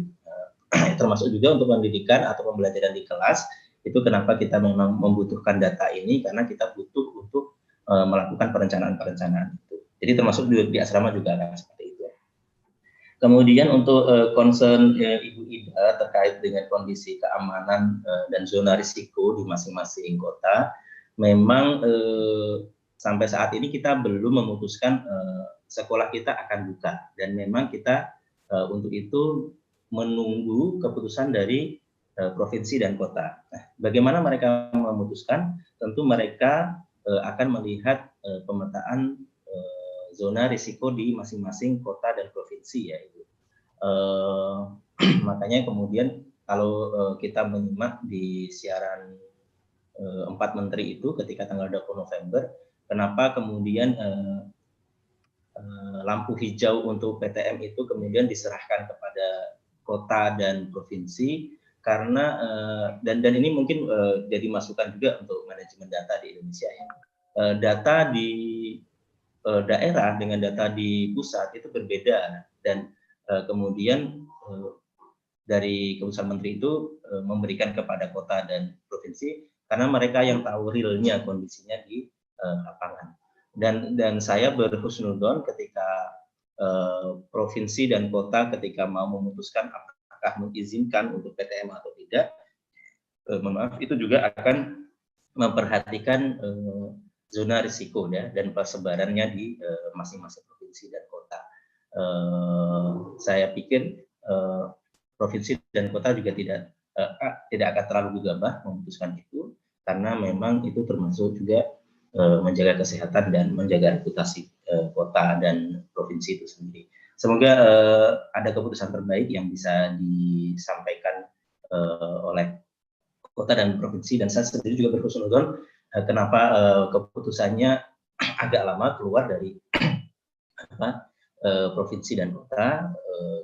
C: Termasuk juga untuk pendidikan atau pembelajaran di kelas, itu kenapa kita memang membutuhkan data ini, karena kita butuh untuk melakukan perencanaan-perencanaan itu. Jadi termasuk di asrama juga akan seperti itu. Kemudian untuk concern Ibu Ida terkait dengan kondisi keamanan dan zona risiko di masing-masing kota, memang sampai saat ini kita belum memutuskan sekolah kita akan buka, dan memang kita untuk itu menunggu keputusan dari provinsi dan kota. Nah, bagaimana mereka memutuskan? Tentu mereka akan melihat pemetaan zona risiko di masing-masing kota dan provinsi ya Ibu. Makanya kemudian kalau kita menyimak di siaran 4 menteri itu ketika tanggal 20 November, kenapa kemudian lampu hijau untuk PTM itu kemudian diserahkan kepada kota dan provinsi, karena dan ini mungkin jadi masukan juga untuk manajemen data di Indonesia ya. Data di daerah dengan data di pusat itu berbeda, dan kemudian dari keputusan menteri itu memberikan kepada kota dan provinsi, karena mereka yang tahu realnya kondisinya di lapangan. Dan saya berhusnuzon ketika provinsi dan kota ketika mau memutuskan apakah mengizinkan untuk PTM atau tidak, maaf, itu juga akan memperhatikan zona risiko ya, dan persebarannya di masing-masing provinsi dan kota. Saya pikir provinsi dan kota juga tidak akan terlalu gegabah memutuskan itu, karena memang itu termasuk juga menjaga kesehatan dan menjaga reputasi kota dan provinsi itu sendiri. Semoga ada keputusan terbaik yang bisa disampaikan oleh kota dan provinsi, dan saya sendiri juga berhusnuzon kenapa keputusannya agak lama keluar dari provinsi dan kota,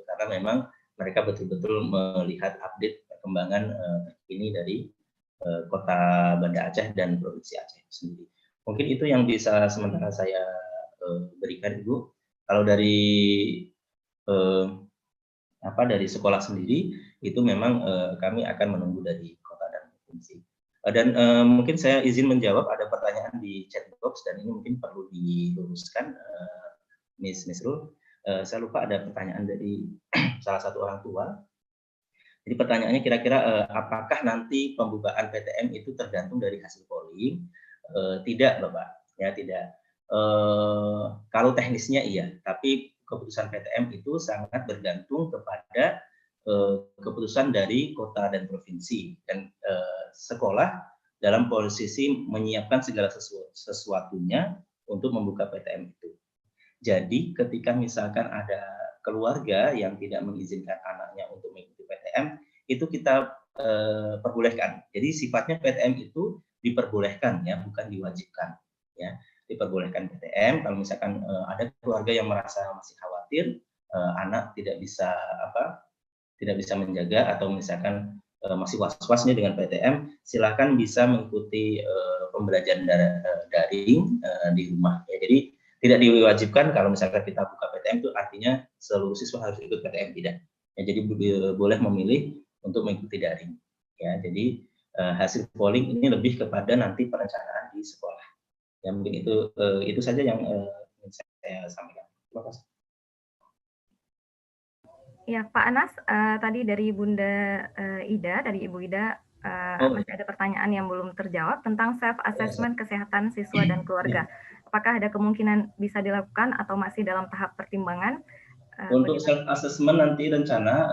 C: karena memang mereka betul-betul melihat update perkembangan terkini dari kota Banda Aceh dan provinsi Aceh sendiri. Mungkin itu yang bisa sementara saya berikan Ibu. Kalau dari dari sekolah sendiri itu memang kami akan menunggu dari kota dan provinsi. Dan mungkin saya izin menjawab, ada pertanyaan di chat box dan ini mungkin perlu diluruskan, Miss Nurul. Saya lupa ada pertanyaan dari salah satu orang tua. Jadi pertanyaannya kira-kira apakah nanti pembukaan PTM itu tergantung dari hasil polling? Tidak, Bapak. Ya, tidak. Kalau teknisnya iya, tapi keputusan PTM itu sangat bergantung kepada keputusan dari kota dan provinsi, dan sekolah dalam posisi menyiapkan segala sesuatunya untuk membuka PTM itu. Jadi ketika misalkan ada keluarga yang tidak mengizinkan anaknya untuk mengikuti PTM, itu kita perbolehkan. Jadi sifatnya PTM itu diperbolehkan ya, bukan diwajibkan ya. Diperbolehkan PTM kalau misalkan ada keluarga yang merasa masih khawatir anak tidak bisa tidak bisa menjaga atau misalkan masih was-was nih dengan PTM, silakan bisa mengikuti pembelajaran daring di rumah. Ya, jadi tidak diwajibkan kalau misalkan kita buka PTM itu artinya seluruh siswa harus ikut PTM, tidak. Ya, jadi boleh memilih untuk mengikuti daring. Ya, jadi hasil polling ini lebih kepada nanti perencanaan di sekolah. Ya, mungkin itu saja yang ingin saya sampaikan. Terima kasih.
A: Ya, Pak Anas, tadi dari Bunda Ida, dari Ibu Ida, masih ada pertanyaan yang belum terjawab tentang self-assessment kesehatan siswa dan keluarga. Apakah ada kemungkinan bisa dilakukan atau masih dalam tahap pertimbangan?
C: Untuk self-assessment nanti rencana,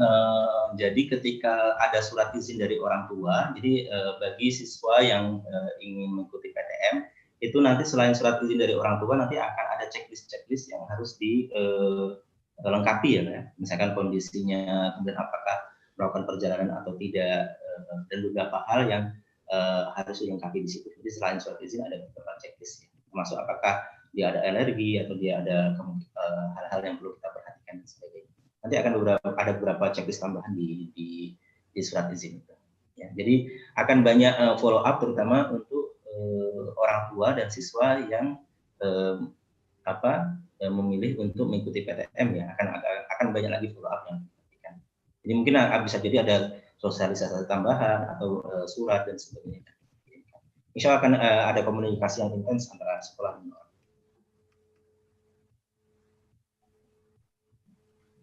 C: jadi ketika ada surat izin dari orang tua, jadi bagi siswa yang ingin mengikuti PTM, itu nanti selain surat izin dari orang tua, nanti akan ada checklist yang harus dilengkapi ya, misalkan kondisinya, kemudian apakah melakukan perjalanan atau tidak, dan beberapa hal yang harus dilengkapi di situ. Jadi selain surat izin ada beberapa checklist, ya, termasuk apakah dia ada alergi atau dia ada hal-hal yang perlu kita perhatikan dan sebagainya. Nanti akan ada beberapa checklist tambahan di surat izin itu. Ya, jadi akan banyak follow up terutama untuk orang tua dan siswa yang memilih untuk mengikuti PTM, ya, akan banyak lagi follow up yang diperhatikan. Jadi mungkin bisa jadi ada sosialisasi tambahan atau surat dan sebagainya. Insya Allah akan ada komunikasi yang intens antara sekolah dan orang.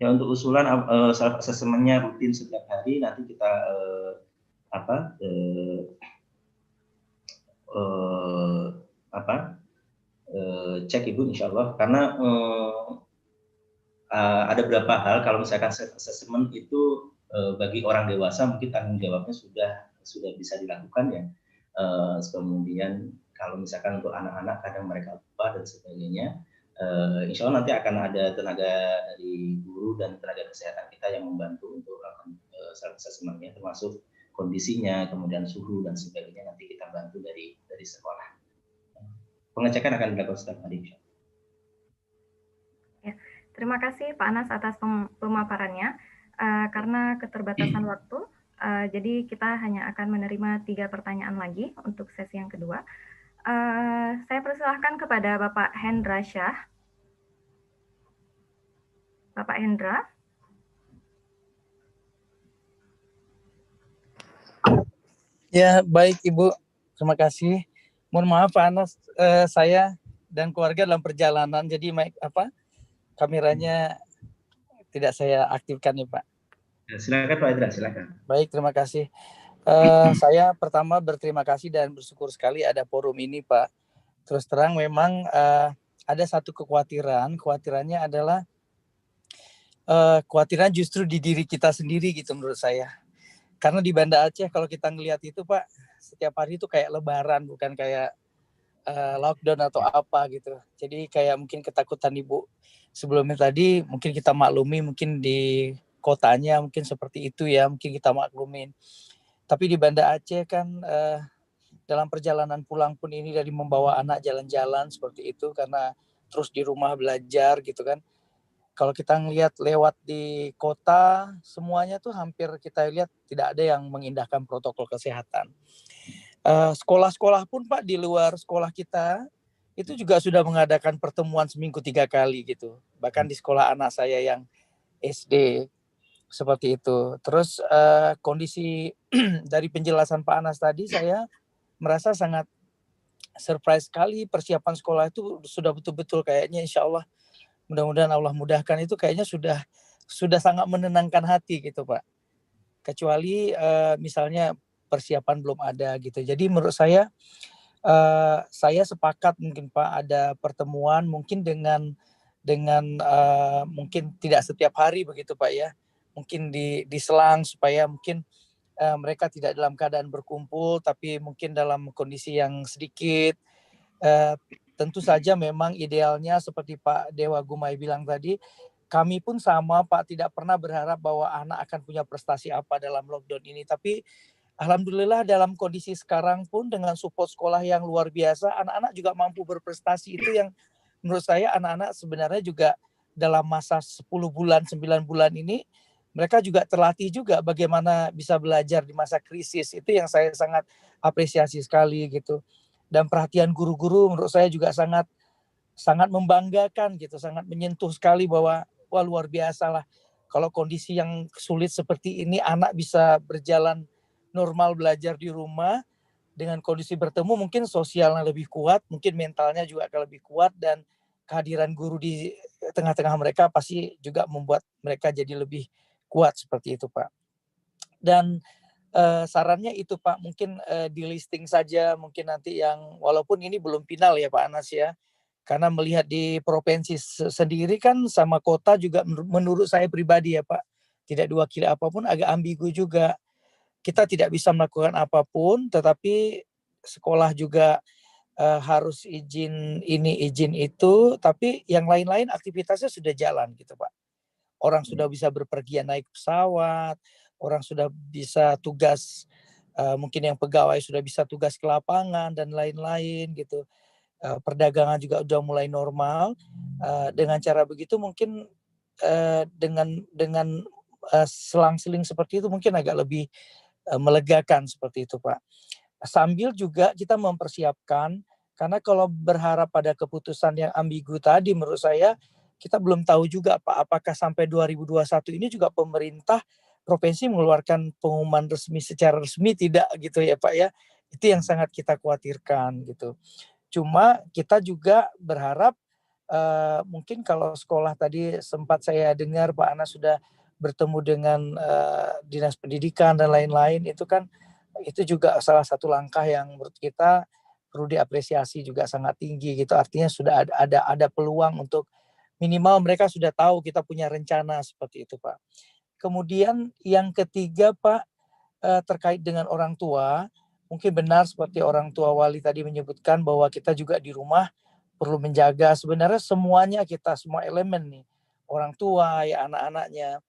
C: Ya, untuk usulan self assessment-nya rutin setiap hari, nanti kita cek Ibu, insya Allah, karena ada beberapa hal. Kalau misalkan self assessment itu bagi orang dewasa mungkin tanggung jawabnya sudah bisa dilakukan, ya. Kemudian kalau misalkan untuk anak-anak kadang mereka lupa dan sebagainya, insya Allah nanti akan ada tenaga dari guru dan tenaga kesehatan kita yang membantu untuk melakukan self assessment-nya, termasuk kondisinya, kemudian suhu dan sebagainya, nanti kita bantu dari sekolah. Pengecekan akan dilakukan setiap hari.
A: Ya, terima kasih Pak Anas atas pemaparannya. Karena keterbatasan waktu, jadi kita hanya akan menerima 3 pertanyaan lagi untuk sesi yang kedua. Saya persilahkan kepada Bapak Hendra Syah. Bapak Hendra.
H: Ya, baik Ibu. Terima kasih. Mohon maaf Pak Anas, saya dan keluarga dalam perjalanan, jadi kameranya tidak saya aktifkan ya Pak.
C: Ya, silakan Pak Hendra, silakan.
H: Baik, terima kasih. Saya pertama berterima kasih dan bersyukur sekali ada forum ini Pak. Terus terang memang ada satu kekhawatirannya adalah kekhawatiran justru di diri kita sendiri gitu menurut saya. Karena di Banda Aceh kalau kita ngelihat itu Pak, setiap hari itu kayak lebaran, bukan kayak lockdown atau apa gitu. Jadi kayak mungkin ketakutan Ibu sebelumnya tadi, mungkin kita maklumi, mungkin di kotanya mungkin seperti itu ya, mungkin kita maklumin. Tapi di Banda Aceh kan dalam perjalanan pulang pun ini dari membawa anak jalan-jalan seperti itu, karena terus di rumah belajar gitu kan. Kalau kita ngelihat lewat di kota, semuanya tuh hampir kita lihat tidak ada yang mengindahkan protokol kesehatan. Sekolah-sekolah pun Pak di luar sekolah kita itu juga sudah mengadakan pertemuan seminggu 3 kali gitu. Bahkan di sekolah anak saya yang SD seperti itu. Terus kondisi dari penjelasan Pak Anas tadi, saya merasa sangat surprise sekali. Persiapan sekolah itu sudah betul-betul kayaknya insya Allah, mudah-mudahan Allah mudahkan, itu kayaknya sudah sangat menenangkan hati gitu Pak. Kecuali misalnya persiapan belum ada gitu. Jadi menurut saya sepakat mungkin Pak ada pertemuan mungkin dengan mungkin tidak setiap hari begitu Pak ya. Mungkin diselang supaya mungkin mereka tidak dalam keadaan berkumpul, tapi mungkin dalam kondisi yang sedikit. Tentu saja memang idealnya seperti Pak Dewa Gumai bilang tadi, kami pun sama Pak, tidak pernah berharap bahwa anak akan punya prestasi apa dalam lockdown ini. Tapi alhamdulillah dalam kondisi sekarang pun dengan support sekolah yang luar biasa, anak-anak juga mampu berprestasi. Itu yang menurut saya anak-anak sebenarnya juga dalam masa 10 bulan, 9 bulan ini mereka juga terlatih juga bagaimana bisa belajar di masa krisis. Itu yang saya sangat apresiasi sekali gitu. Dan perhatian guru-guru menurut saya juga sangat membanggakan gitu, sangat menyentuh sekali bahwa wah luar biasa lah kalau kondisi yang sulit seperti ini anak bisa berjalan normal belajar di rumah dengan kondisi bertemu, mungkin sosialnya lebih kuat, mungkin mentalnya juga akan lebih kuat, dan kehadiran guru di tengah-tengah mereka pasti juga membuat mereka jadi lebih kuat seperti itu, Pak. Dan sarannya itu, Pak, mungkin di listing saja, mungkin nanti yang walaupun ini belum final ya Pak Anas ya, karena melihat di provinsi sendiri kan sama kota juga menurut saya pribadi ya Pak, tidak diwakili apapun, agak ambigu juga. Kita tidak bisa melakukan apapun, tetapi sekolah juga harus izin ini, izin itu, tapi yang lain-lain aktivitasnya sudah jalan gitu Pak. Orang sudah bisa berpergian naik pesawat, orang sudah bisa tugas, mungkin yang pegawai sudah bisa tugas ke lapangan dan lain-lain gitu. Perdagangan juga udah mulai normal. Dengan cara begitu mungkin dengan selang-seling seperti itu mungkin agak lebih melegakan seperti itu Pak. Sambil juga kita mempersiapkan, karena kalau berharap pada keputusan yang ambigu tadi menurut saya kita belum tahu juga Pak, apakah sampai 2021 ini juga pemerintah provinsi mengeluarkan pengumuman resmi secara resmi tidak gitu ya Pak ya. Itu yang sangat kita khawatirkan gitu. Cuma kita juga berharap mungkin kalau sekolah tadi sempat saya dengar Pak Anas sudah bertemu dengan dinas pendidikan dan lain-lain, itu kan itu juga salah satu langkah yang menurut kita perlu diapresiasi juga sangat tinggi gitu. Artinya sudah ada peluang untuk minimal mereka sudah tahu kita punya rencana seperti itu Pak. Kemudian yang ketiga Pak, terkait dengan orang tua, mungkin benar seperti orang tua wali tadi menyebutkan bahwa kita juga di rumah perlu menjaga sebenarnya semuanya, kita semua elemen nih, orang tua ya anak-anaknya.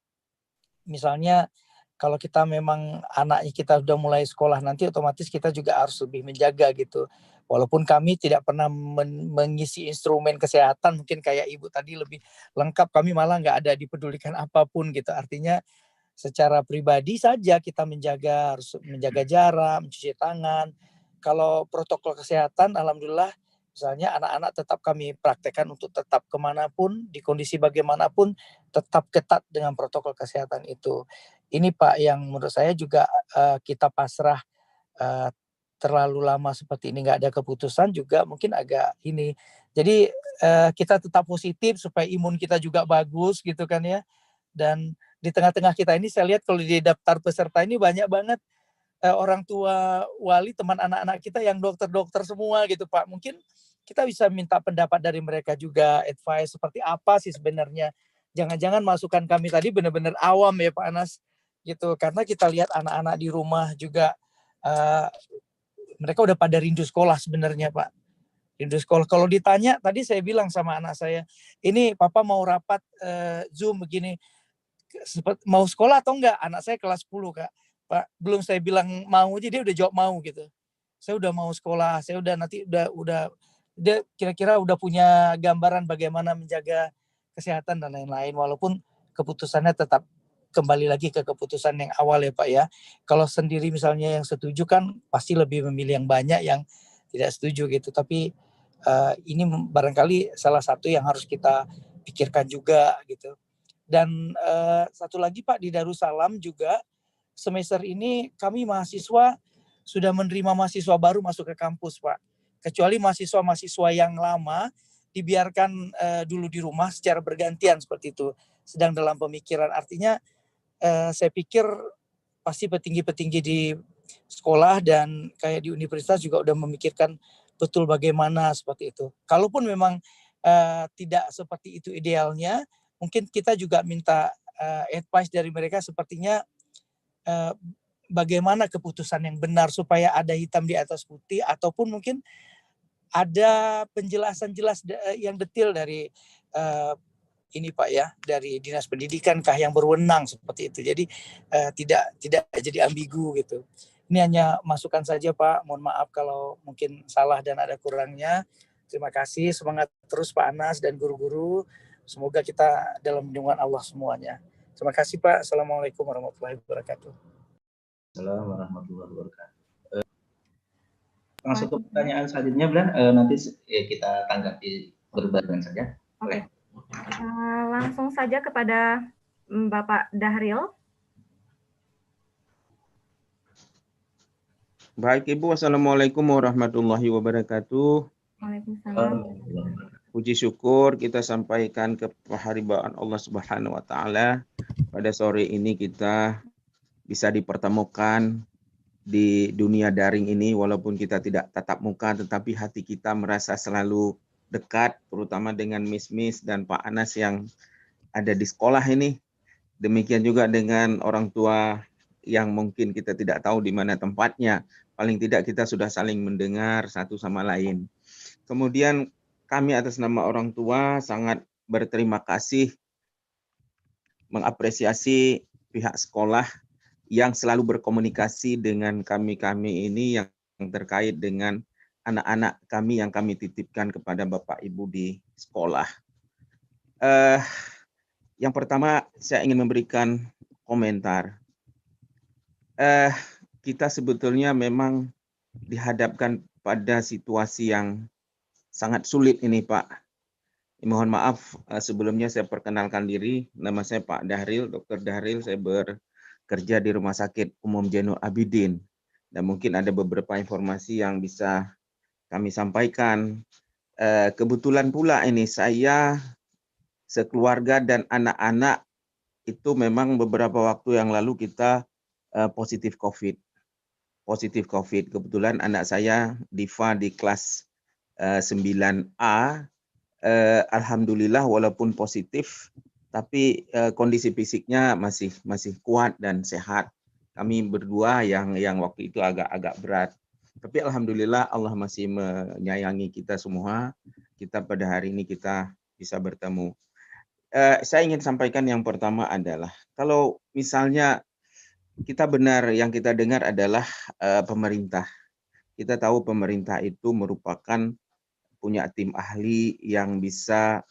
H: Misalnya kalau kita memang anaknya kita sudah mulai sekolah nanti otomatis kita juga harus lebih menjaga gitu. Walaupun kami tidak pernah mengisi instrumen kesehatan, mungkin kayak Ibu tadi lebih lengkap, kami malah nggak ada dipedulikan apapun gitu. Artinya secara pribadi saja kita harus menjaga jarak, mencuci tangan. Kalau protokol kesehatan, alhamdulillah, misalnya anak-anak tetap kami praktekkan untuk tetap kemanapun, di kondisi bagaimanapun, tetap ketat dengan protokol kesehatan itu. Ini Pak yang menurut saya juga kita pasrah terlalu lama seperti ini nggak ada keputusan juga mungkin agak ini. Jadi kita tetap positif supaya imun kita juga bagus gitu kan ya. Dan di tengah-tengah kita ini saya lihat kalau di daftar peserta ini banyak banget orang tua wali, teman anak-anak kita yang dokter-dokter semua gitu Pak. Mungkin kita bisa minta pendapat dari mereka juga, advice seperti apa sih sebenarnya. Jangan-jangan masukan kami tadi benar-benar awam ya Pak Anas gitu. Karena kita lihat anak-anak di rumah juga mereka udah pada rindu sekolah sebenarnya Pak. Rindu sekolah. Kalau ditanya tadi saya bilang sama anak saya, ini papa mau rapat Zoom begini, mau sekolah atau enggak? Anak saya kelas 10 Kak. Pak, belum saya bilang mau aja dia udah jawab mau gitu. Saya udah mau sekolah, saya udah nanti udah dia kira-kira udah punya gambaran bagaimana menjaga kesehatan dan lain-lain, walaupun keputusannya tetap kembali lagi ke keputusan yang awal ya Pak ya. Kalau sendiri misalnya yang setuju kan pasti lebih memilih yang banyak yang tidak setuju gitu. Tapi ini barangkali salah satu yang harus kita pikirkan juga gitu. Dan satu lagi Pak, di Darussalam juga semester ini kami mahasiswa sudah menerima mahasiswa baru masuk ke kampus Pak. Kecuali mahasiswa-mahasiswa yang lama dibiarkan dulu di rumah secara bergantian seperti itu. Sedang dalam pemikiran, artinya saya pikir pasti petinggi-petinggi di sekolah dan kayak di universitas juga udah memikirkan betul bagaimana seperti itu. Kalaupun memang tidak seperti itu idealnya, mungkin kita juga minta advice dari mereka sepertinya bagaimana keputusan yang benar supaya ada hitam di atas putih, ataupun mungkin ada penjelasan jelas yang detail dari ini Pak ya, dari dinas pendidikan kah yang berwenang seperti itu. Jadi tidak jadi ambigu gitu. Ini hanya masukan saja Pak, mohon maaf kalau mungkin salah dan ada kurangnya. Terima kasih, semangat terus Pak Anas dan guru-guru. Semoga kita dalam lindungan Allah semuanya. Terima kasih Pak. Assalamualaikum warahmatullahi wabarakatuh.
C: Assalamualaikum warahmatullahi wabarakatuh. Langsung ke pertanyaan selanjutnya, Blan. Nanti kita tanggapi berbarengan saja.
A: Oke. Langsung saja kepada Bapak Dahril.
I: Baik Ibu, Assalamualaikum warahmatullahi wabarakatuh.
A: Waalaikumsalam.
I: Puji syukur kita sampaikan keperibaan Allah Subhanahu wa Ta'ala. Pada sore ini kita bisa dipertemukan di dunia daring ini, walaupun kita tidak tatap muka, tetapi hati kita merasa selalu dekat, terutama dengan Miss dan Pak Anas yang ada di sekolah ini. Demikian juga dengan orang tua yang mungkin kita tidak tahu di mana tempatnya. Paling tidak kita sudah saling mendengar satu sama lain. Kemudian kami atas nama orang tua sangat berterima kasih, mengapresiasi pihak sekolah yang selalu berkomunikasi dengan kami ini yang terkait dengan anak-anak kami yang kami titipkan kepada Bapak Ibu di sekolah. Yang pertama saya ingin memberikan komentar. Kita sebetulnya memang dihadapkan pada situasi yang sangat sulit ini Pak. Mohon maaf sebelumnya saya perkenalkan diri, nama saya Pak Dahril, Dr. Dahril, saya bekerja di Rumah Sakit Umum Zainul Abidin. Dan mungkin ada beberapa informasi yang bisa kami sampaikan. Kebetulan pula ini saya sekeluarga dan anak-anak itu memang beberapa waktu yang lalu kita positif COVID. Kebetulan anak saya Diva di kelas 9A, alhamdulillah walaupun positif, tapi kondisi fisiknya masih kuat dan sehat. Kami berdua yang waktu itu agak berat. Tapi alhamdulillah Allah masih menyayangi kita semua. Kita pada hari ini kita bisa bertemu. Saya ingin sampaikan yang pertama adalah kalau misalnya kita benar yang kita dengar adalah pemerintah. Kita tahu pemerintah itu merupakan punya tim ahli yang bisa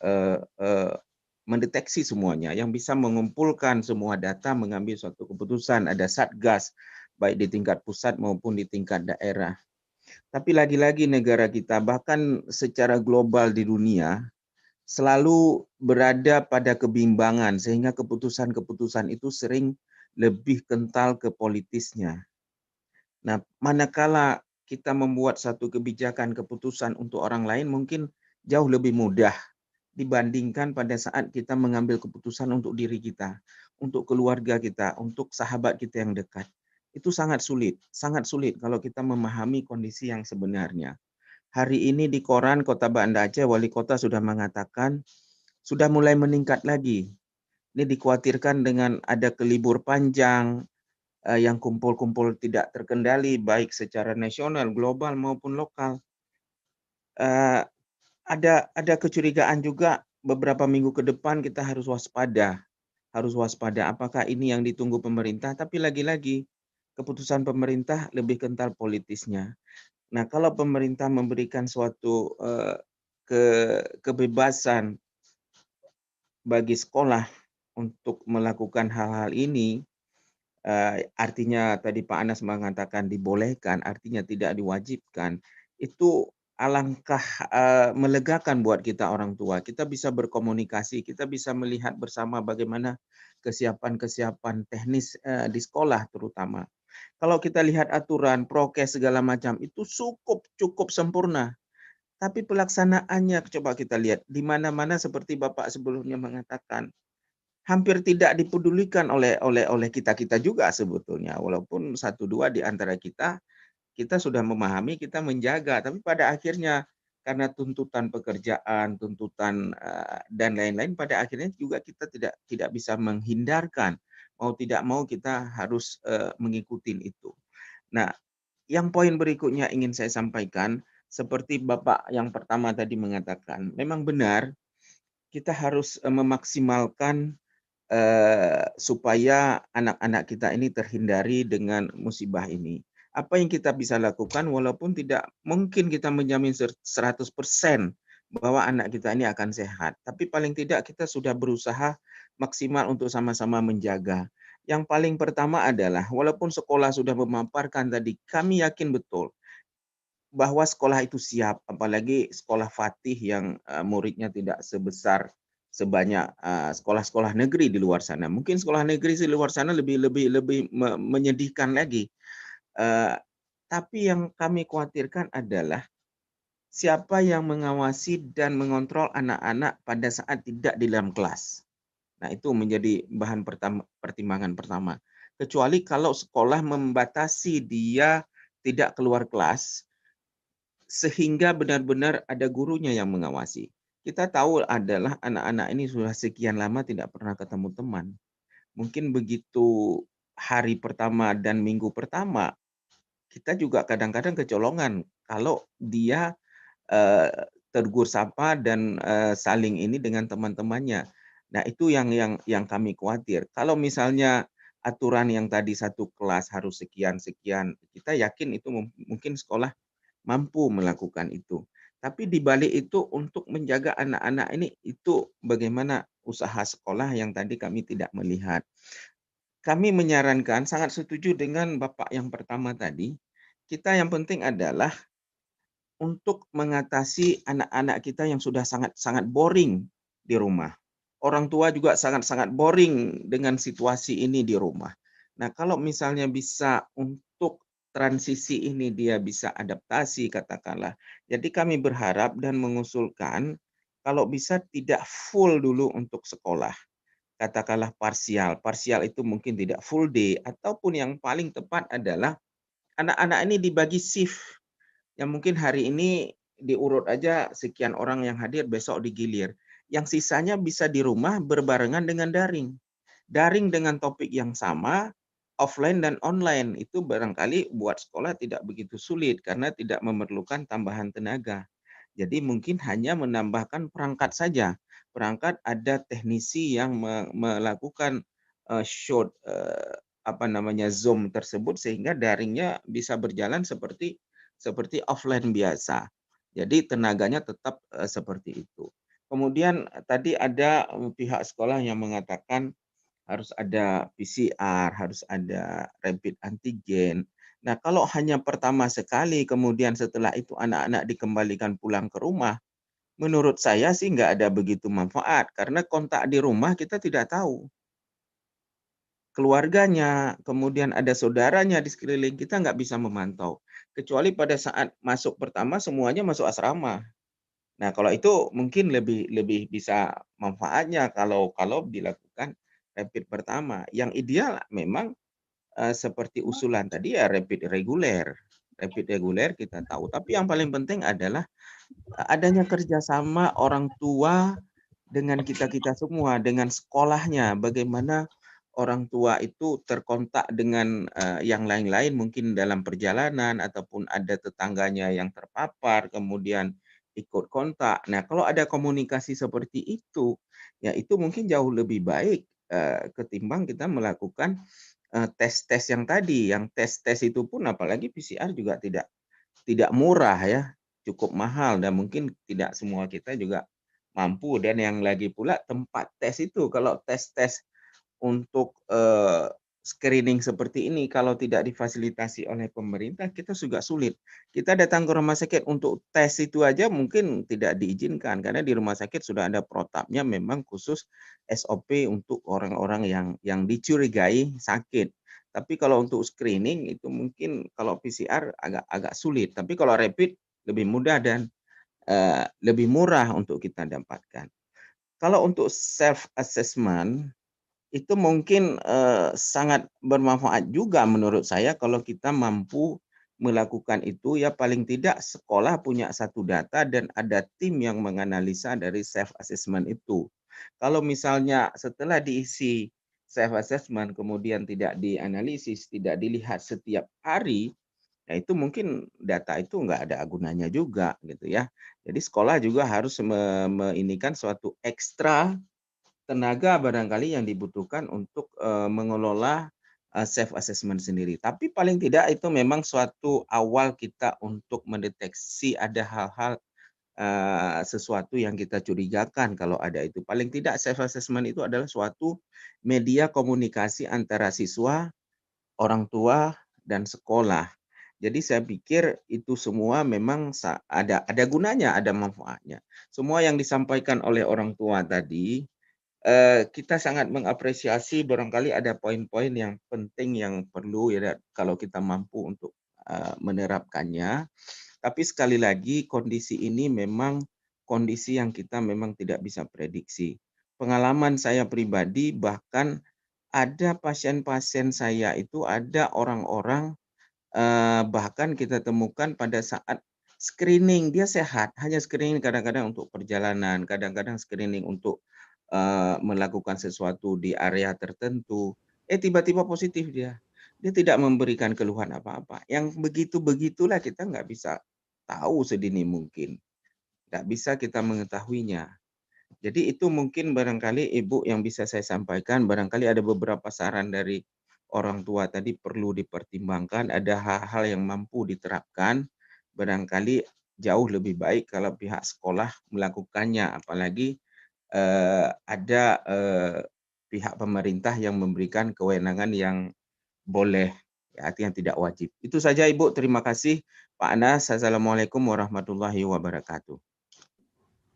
I: mendeteksi semuanya, yang bisa mengumpulkan semua data, mengambil suatu keputusan. Ada satgas, baik di tingkat pusat maupun di tingkat daerah. Tapi lagi-lagi negara kita, bahkan secara global di dunia, selalu berada pada kebimbangan, sehingga keputusan-keputusan itu sering lebih kental ke politisnya. Nah, manakala kita membuat satu kebijakan keputusan untuk orang lain mungkin jauh lebih mudah dibandingkan pada saat kita mengambil keputusan untuk diri kita, untuk keluarga kita, untuk sahabat kita yang dekat. Itu sangat sulit kalau kita memahami kondisi yang sebenarnya. Hari ini di koran Kota Banda Aceh, Wali Kota sudah mengatakan sudah mulai meningkat lagi. Ini dikhawatirkan dengan ada kelibur panjang yang kumpul-kumpul tidak terkendali baik secara nasional, global maupun lokal. Ada kecurigaan juga beberapa minggu ke depan kita harus waspada. Apakah ini yang ditunggu pemerintah? Tapi lagi-lagi keputusan pemerintah lebih kental politisnya. Nah, kalau pemerintah memberikan suatu kebebasan bagi sekolah untuk melakukan hal-hal ini, artinya tadi Pak Anas mengatakan dibolehkan, artinya tidak diwajibkan, itu alangkah melegakan buat kita orang tua. Kita bisa berkomunikasi, kita bisa melihat bersama bagaimana kesiapan teknis di sekolah terutama. Kalau kita lihat aturan, prokes segala macam itu cukup sempurna. Tapi pelaksanaannya coba kita lihat di mana-mana seperti Bapak sebelumnya mengatakan hampir tidak dipedulikan oleh kita juga sebetulnya. Walaupun 1-2 di antara kita sudah memahami, kita menjaga, tapi pada akhirnya karena tuntutan pekerjaan, tuntutan dan lain-lain, pada akhirnya juga kita tidak bisa menghindarkan. Mau tidak mau kita harus mengikuti itu. Nah, yang poin berikutnya ingin saya sampaikan, seperti Bapak yang pertama tadi mengatakan, memang benar kita harus memaksimalkan supaya anak-anak kita ini terhindari dengan musibah ini. Apa yang kita bisa lakukan walaupun tidak mungkin kita menjamin 100% bahwa anak kita ini akan sehat. Tapi paling tidak kita sudah berusaha maksimal untuk sama-sama menjaga. Yang paling pertama adalah, walaupun sekolah sudah memaparkan tadi, kami yakin betul bahwa sekolah itu siap, apalagi sekolah Fatih yang muridnya tidak sebesar sebanyak sekolah-sekolah negeri di luar sana. Mungkin sekolah negeri di luar sana lebih menyedihkan lagi. Tapi yang kami khawatirkan adalah siapa yang mengawasi dan mengontrol anak-anak pada saat tidak di dalam kelas. Nah, itu menjadi bahan pertimbangan pertama. Kecuali kalau sekolah membatasi dia tidak keluar kelas, sehingga benar-benar ada gurunya yang mengawasi. Kita tahu adalah anak-anak ini sudah sekian lama tidak pernah ketemu teman. Mungkin begitu hari pertama dan minggu pertama, kita juga kadang-kadang kecolongan kalau dia tegur sapa dan saling ini dengan teman-temannya. Nah, itu yang kami khawatir. Kalau misalnya aturan yang tadi satu kelas harus sekian-sekian, kita yakin itu mungkin sekolah mampu melakukan itu. Tapi di balik itu untuk menjaga anak-anak ini, itu bagaimana usaha sekolah yang tadi kami tidak melihat. Kami menyarankan, sangat setuju dengan Bapak yang pertama tadi, kita yang penting adalah untuk mengatasi anak-anak kita yang sudah sangat boring di rumah. Orang tua juga sangat boring dengan situasi ini di rumah. Nah, kalau misalnya bisa untuk transisi ini dia bisa adaptasi katakanlah. Jadi kami berharap dan mengusulkan kalau bisa tidak full dulu untuk sekolah. Katakanlah parsial. Parsial itu mungkin tidak full day ataupun yang paling tepat adalah anak-anak ini dibagi shift. Yang mungkin hari ini diurut aja sekian orang yang hadir, besok digilir. Yang sisanya bisa di rumah berbarengan dengan daring. Daring dengan topik yang sama, offline dan online. Itu barangkali buat sekolah tidak begitu sulit karena tidak memerlukan tambahan tenaga. Jadi mungkin hanya menambahkan perangkat saja. Perangkat ada teknisi yang melakukan Zoom tersebut sehingga daringnya bisa berjalan seperti offline biasa. Jadi tenaganya tetap seperti itu. Kemudian tadi ada pihak sekolah yang mengatakan harus ada PCR, harus ada rapid antigen. Nah, kalau hanya pertama sekali, kemudian setelah itu anak-anak dikembalikan pulang ke rumah, menurut saya sih nggak ada begitu manfaat, karena kontak di rumah kita tidak tahu. Keluarganya, kemudian ada saudaranya di sekeliling, kita nggak bisa memantau. Kecuali pada saat masuk pertama, semuanya masuk asrama. Nah, kalau itu mungkin lebih bisa manfaatnya kalau dilakukan rapid pertama. Yang ideal memang seperti usulan tadi ya rapid reguler. Rapid reguler kita tahu. Tapi yang paling penting adalah adanya kerjasama orang tua dengan kita-kita semua, dengan sekolahnya. Bagaimana orang tua itu terkontak dengan yang lain-lain mungkin dalam perjalanan ataupun ada tetangganya yang terpapar kemudian ikut kontak. Nah, kalau ada komunikasi seperti itu, ya itu mungkin jauh lebih baik ketimbang kita melakukan tes-tes yang tadi. Yang tes-tes itu pun apalagi PCR juga tidak murah ya, cukup mahal dan mungkin tidak semua kita juga mampu. Dan yang lagi pula tempat tes itu, kalau tes-tes untuk screening seperti ini kalau tidak difasilitasi oleh pemerintah kita juga sulit. Kita datang ke rumah sakit untuk tes itu aja mungkin tidak diizinkan karena di rumah sakit sudah ada protapnya memang khusus SOP untuk orang-orang yang dicurigai sakit. Tapi kalau untuk screening itu mungkin kalau PCR agak sulit. Tapi kalau rapid lebih mudah dan lebih murah untuk kita dapatkan. Kalau untuk self assessment itu mungkin sangat bermanfaat juga menurut saya kalau kita mampu melakukan itu ya paling tidak sekolah punya satu data dan ada tim yang menganalisa dari self assessment itu. Kalau misalnya setelah diisi self assessment kemudian tidak dianalisis, tidak dilihat setiap hari, ya itu mungkin data itu nggak ada gunanya juga gitu ya. Jadi sekolah juga harus meinikan suatu ekstra tenaga barangkali yang dibutuhkan untuk mengelola self assessment sendiri. Tapi paling tidak itu memang suatu awal kita untuk mendeteksi ada hal-hal sesuatu yang kita curigakan kalau ada itu. Paling tidak self assessment itu adalah suatu media komunikasi antara siswa, orang tua, dan sekolah. Jadi saya pikir itu semua memang ada gunanya, ada manfaatnya. Semua yang disampaikan oleh orang tua tadi, kita sangat mengapresiasi, barangkali ada poin-poin yang penting yang perlu ya kalau kita mampu untuk menerapkannya. Tapi sekali lagi kondisi ini memang kondisi yang kita memang tidak bisa prediksi. Pengalaman saya pribadi, bahkan ada pasien-pasien saya itu, ada orang-orang bahkan kita temukan pada saat screening dia sehat, hanya screening kadang-kadang untuk perjalanan, kadang-kadang screening untuk melakukan sesuatu di area tertentu, tiba-tiba positif dia. Dia tidak memberikan keluhan apa-apa. Yang begitu-begitulah kita nggak bisa tahu sedini mungkin. Nggak bisa kita mengetahuinya. Jadi itu mungkin barangkali Ibu yang bisa saya sampaikan, barangkali ada beberapa saran dari orang tua tadi perlu dipertimbangkan, ada hal-hal yang mampu diterapkan, barangkali jauh lebih baik kalau pihak sekolah melakukannya, apalagi ada pihak pemerintah yang memberikan kewenangan yang boleh, ya, artinya tidak wajib. Itu saja Ibu, terima kasih. Pak Anas, Assalamualaikum warahmatullahi wabarakatuh.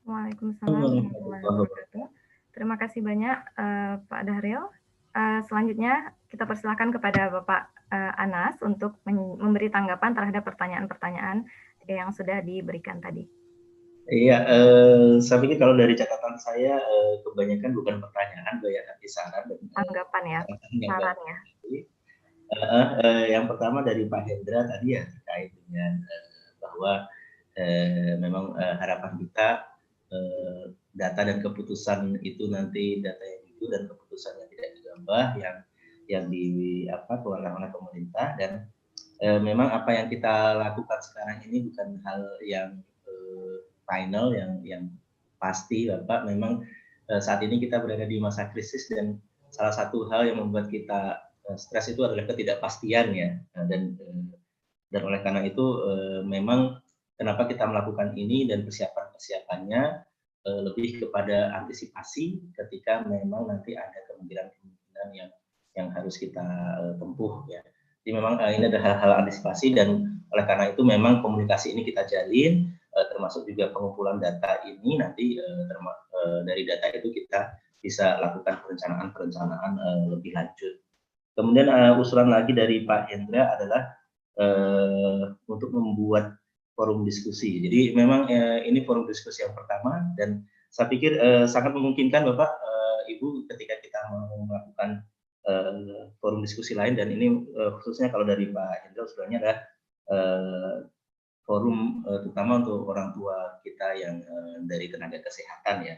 A: Waalaikumsalam warahmatullahi wabarakatuh. Terima kasih banyak Pak Dahril. Selanjutnya kita persilakan kepada Bapak Anas untuk memberi tanggapan terhadap pertanyaan-pertanyaan yang sudah diberikan tadi.
C: Iya, saya pikir kalau dari catatan saya kebanyakan bukan pertanyaan, banyak nanti saran dan
A: tanggapan ya, sarannya.
C: Yang pertama dari Pak Hendra tadi ya terkait dengan bahwa memang harapan kita data dan keputusan itu nanti data yang itu dan keputusannya tidak digambah yang dikeluarkan oleh pemerintah, dan memang apa yang kita lakukan sekarang ini bukan hal yang final yang pasti, Bapak. Memang saat ini kita berada di masa krisis, dan salah satu hal yang membuat kita stres itu adalah ketidakpastian ya, dan oleh karena itu memang kenapa kita melakukan ini dan persiapannya lebih kepada antisipasi ketika memang nanti ada kemungkinan yang harus kita tempuh ya. Jadi memang ini adalah hal-hal antisipasi, dan oleh karena itu memang komunikasi ini kita jalin, termasuk juga pengumpulan data ini nanti dari data itu kita bisa lakukan perencanaan lebih lanjut. Kemudian usulan lagi dari Pak Hendra adalah untuk membuat forum diskusi. Jadi memang ini forum diskusi yang pertama, dan saya pikir sangat memungkinkan Bapak, Ibu, ketika kita mau melakukan forum diskusi lain, dan ini khususnya kalau dari Pak Hendra usulannya adalah forum terutama untuk orang tua kita yang dari tenaga kesehatan ya.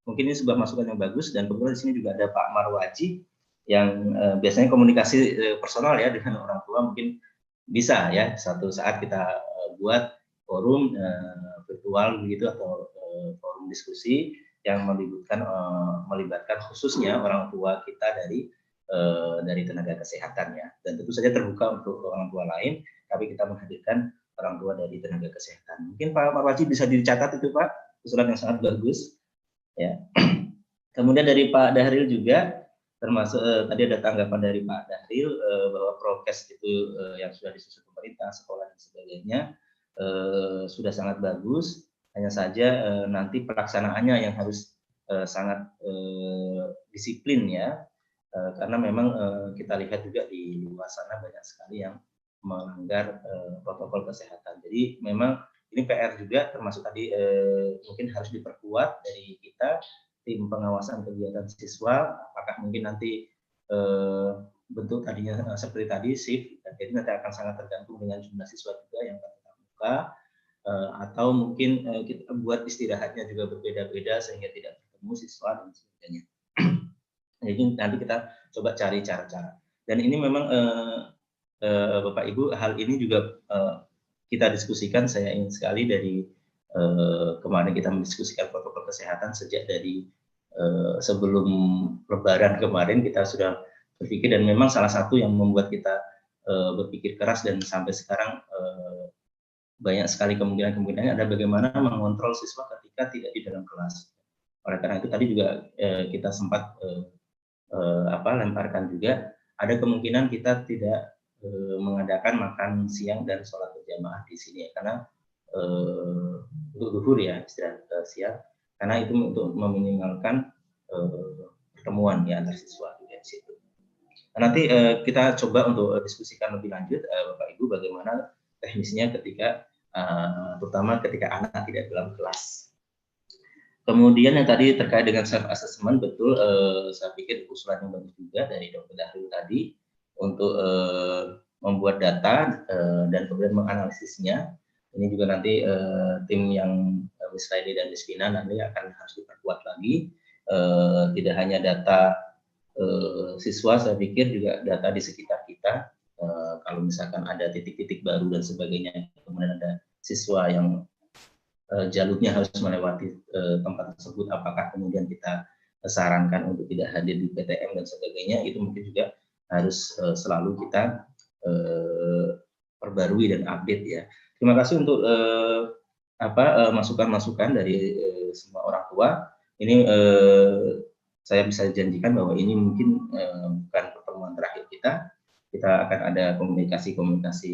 C: Mungkin ini sebuah masukan yang bagus, dan kebetulan di sini juga ada Pak Marwaji yang biasanya komunikasi personal ya dengan orang tua, mungkin bisa ya suatu saat kita buat forum virtual begitu, atau forum diskusi yang melibatkan khususnya orang tua kita dari tenaga kesehatan ya, dan tentu saja terbuka untuk orang tua lain, tapi kita menghadirkan orang tua dari tenaga kesehatan. Mungkin Pak Marwaji bisa dicatat itu Pak, usulan yang sangat bagus ya. Kemudian dari Pak Dahril juga, termasuk tadi ada tanggapan dari Pak Dahril bahwa prokes itu yang sudah disusun pemerintah, sekolah dan sebagainya sudah sangat bagus, hanya saja nanti pelaksanaannya yang harus sangat disiplin ya, karena memang kita lihat juga di luar sana banyak sekali yang melanggar protokol kesehatan. Jadi memang ini PR juga, termasuk tadi mungkin harus diperkuat dari kita, tim pengawasan kegiatan siswa, apakah mungkin nanti bentuk tadinya seperti tadi shift, jadi nanti akan sangat tergantung dengan jumlah siswa juga yang tatap muka, atau mungkin kita buat istirahatnya juga berbeda-beda sehingga tidak bertemu siswa dan sebagainya. Jadi nanti kita coba cari cara-cara. Dan ini memang Bapak Ibu, hal ini juga kita diskusikan, saya ingin sekali dari kemarin kita mendiskusikan protokol kesehatan sejak dari sebelum Lebaran kemarin kita sudah berpikir, dan memang salah satu yang membuat kita berpikir keras dan sampai sekarang banyak sekali kemungkinan-kemungkinan ada bagaimana mengontrol siswa ketika tidak di dalam kelas. Oleh karena itu tadi juga kita sempat lemparkan juga, ada kemungkinan kita tidak mengadakan makan siang dan sholat berjamaah di sini, karena untuk duhur ya, istirahat siang, karena itu untuk meminimalkan pertemuan ya antar siswa di situ. Nah, nanti kita coba untuk diskusikan lebih lanjut, Bapak Ibu, bagaimana teknisnya ketika terutama ketika anak tidak dalam kelas. Kemudian yang tadi terkait dengan self assessment, betul, saya pikir usulan yang bagus juga dari Dr. Dahril tadi untuk membuat data dan kemudian menganalisisnya. Ini juga nanti tim yang Miss Raidi dan Miss Vina nanti akan harus diperkuat lagi. Tidak hanya data siswa, saya pikir juga data di sekitar kita. Kalau misalkan ada titik-titik baru dan sebagainya, kemudian ada siswa yang jalurnya harus melewati tempat tersebut, apakah kemudian kita sarankan untuk tidak hadir di PTM dan sebagainya, itu mungkin juga harus selalu kita perbarui dan update ya. Terima kasih untuk masukan-masukan dari semua orang tua. Ini saya bisa janjikan bahwa ini mungkin bukan pertemuan terakhir kita. Kita akan ada komunikasi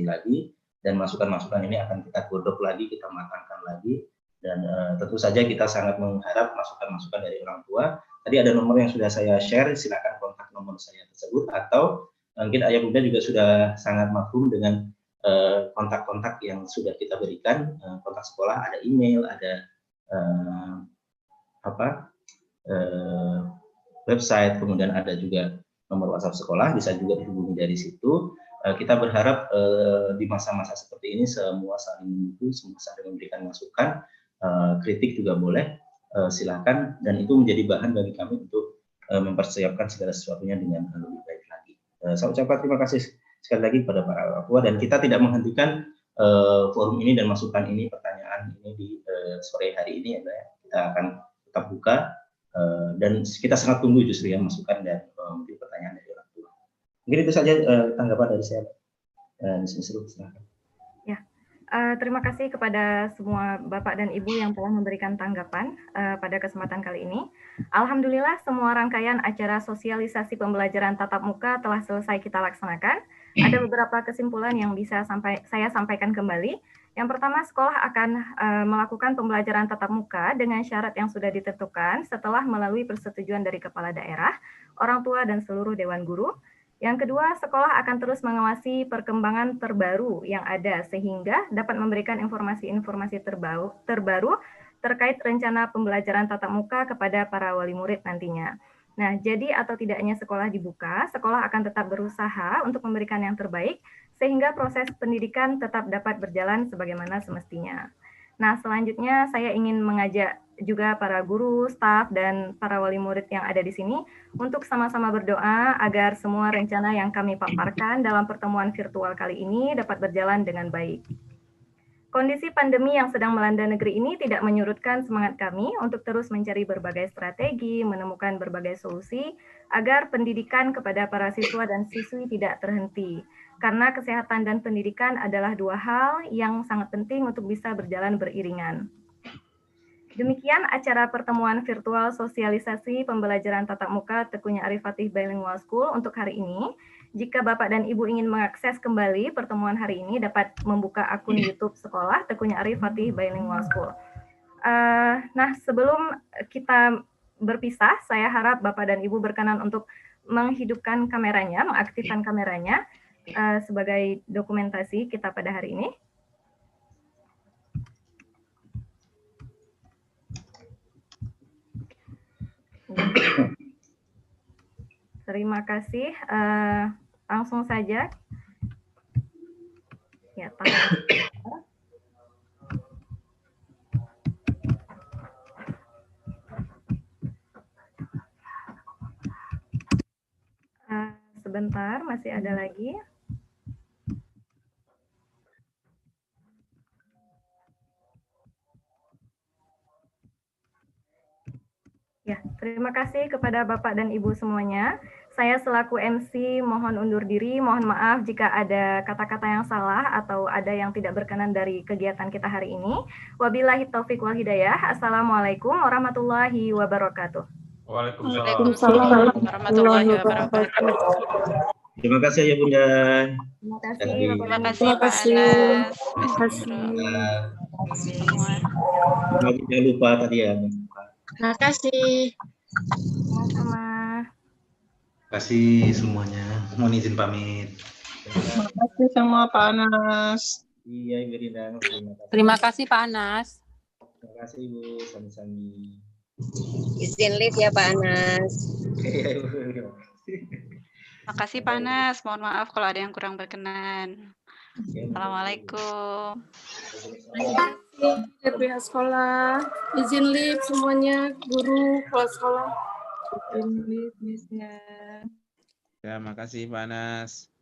C: lagi, dan masukan-masukan ini akan kita godok lagi, kita matangkan lagi, dan tentu saja kita sangat mengharap masukan-masukan dari orang tua. Tadi ada nomor yang sudah saya share, silakan kontak nomor saya tersebut, atau mungkin Ayah Bunda juga sudah sangat mafhum dengan kontak-kontak yang sudah kita berikan, kontak sekolah, ada email, ada website, kemudian ada juga nomor WhatsApp sekolah, bisa juga dihubungi dari situ. Kita berharap di masa-masa seperti ini semua saling mendukung, semua saling memberikan masukan, kritik juga boleh, silakan, dan itu menjadi bahan bagi kami untuk mempersiapkan segala sesuatunya dengan lebih baik lagi. Saya ucapkan terima kasih sekali lagi kepada para orang tua, dan kita tidak menghentikan forum ini dan masukan ini, pertanyaan ini di sore hari ini ya, kita akan tetap buka, dan kita sangat tunggu justru ya masukan dan mungkin pertanyaan dari orang tua. Mungkin itu saja tanggapan dari saya. Silakan.
A: Ya, terima kasih kepada semua Bapak dan Ibu yang telah memberikan tanggapan pada kesempatan kali ini. Alhamdulillah semua rangkaian acara sosialisasi pembelajaran tatap muka telah selesai kita laksanakan. Ada beberapa kesimpulan yang bisa saya sampaikan kembali. Yang pertama, sekolah akan melakukan pembelajaran tatap muka dengan syarat yang sudah ditentukan setelah melalui persetujuan dari kepala daerah, orang tua, dan seluruh dewan guru. Yang kedua, sekolah akan terus mengawasi perkembangan terbaru yang ada sehingga dapat memberikan informasi-informasi terbaru terkait rencana pembelajaran tatap muka kepada para wali murid nantinya. Nah, jadi atau tidaknya sekolah dibuka, sekolah akan tetap berusaha untuk memberikan yang terbaik sehingga proses pendidikan tetap dapat berjalan sebagaimana semestinya. Nah, selanjutnya saya ingin mengajak juga para guru, staf, dan para wali murid yang ada di sini untuk sama-sama berdoa agar semua rencana yang kami paparkan dalam pertemuan virtual kali ini dapat berjalan dengan baik. Kondisi pandemi yang sedang melanda negeri ini tidak menyurutkan semangat kami untuk terus mencari berbagai strategi, menemukan berbagai solusi agar pendidikan kepada para siswa dan siswi tidak terhenti. Karena kesehatan dan pendidikan adalah dua hal yang sangat penting untuk bisa berjalan beriringan. Demikian acara pertemuan virtual sosialisasi pembelajaran tatap muka Tekunya Arif Fatih Bilingual School untuk hari ini. Jika Bapak dan Ibu ingin mengakses kembali pertemuan hari ini, dapat membuka akun YouTube sekolah Tekunya Arif Fatih Bilingual School. Nah, sebelum kita berpisah, saya harap Bapak dan Ibu berkenan untuk menghidupkan kameranya, mengaktifkan kameranya sebagai dokumentasi kita pada hari ini. Terima kasih. Langsung saja. Ya, sebentar, masih ada lagi. Ya, terima Terima kasih kepada Bapak dan Ibu semuanya. Saya selaku MC mohon undur diri, mohon maaf jika ada kata-kata yang salah atau ada yang tidak berkenan dari kegiatan kita hari ini. Wabillahi taufik wal hidayah. Assalamualaikum warahmatullahi wabarakatuh.
E: Waalaikumsalam
G: warahmatullahi wabarakatuh.
C: Terima kasih ya Bunda.
A: Terima kasih.
G: Terima kasih Pak Anas. Semua.
C: Jangan lupa tadi ya.
J: Terima kasih.
A: Sama-sama.
K: Terima kasih semuanya. Mohon izin pamit.
B: Terima kasih sama Pak Anas.
C: Iya, Ibu Rina.
J: Terima kasih Pak Anas.
C: Terima kasih Ibu, sami-sami.
J: Izin live ya Pak Anas.
G: Terima kasih Pak Anas. Mohon maaf kalau ada yang kurang berkenan. Assalamualaikum.
L: Dari pihak sekolah, izin live semuanya, guru, kepala sekolah.
B: Izin live, Miss-nya.
I: Ya, makasih Pak Anas.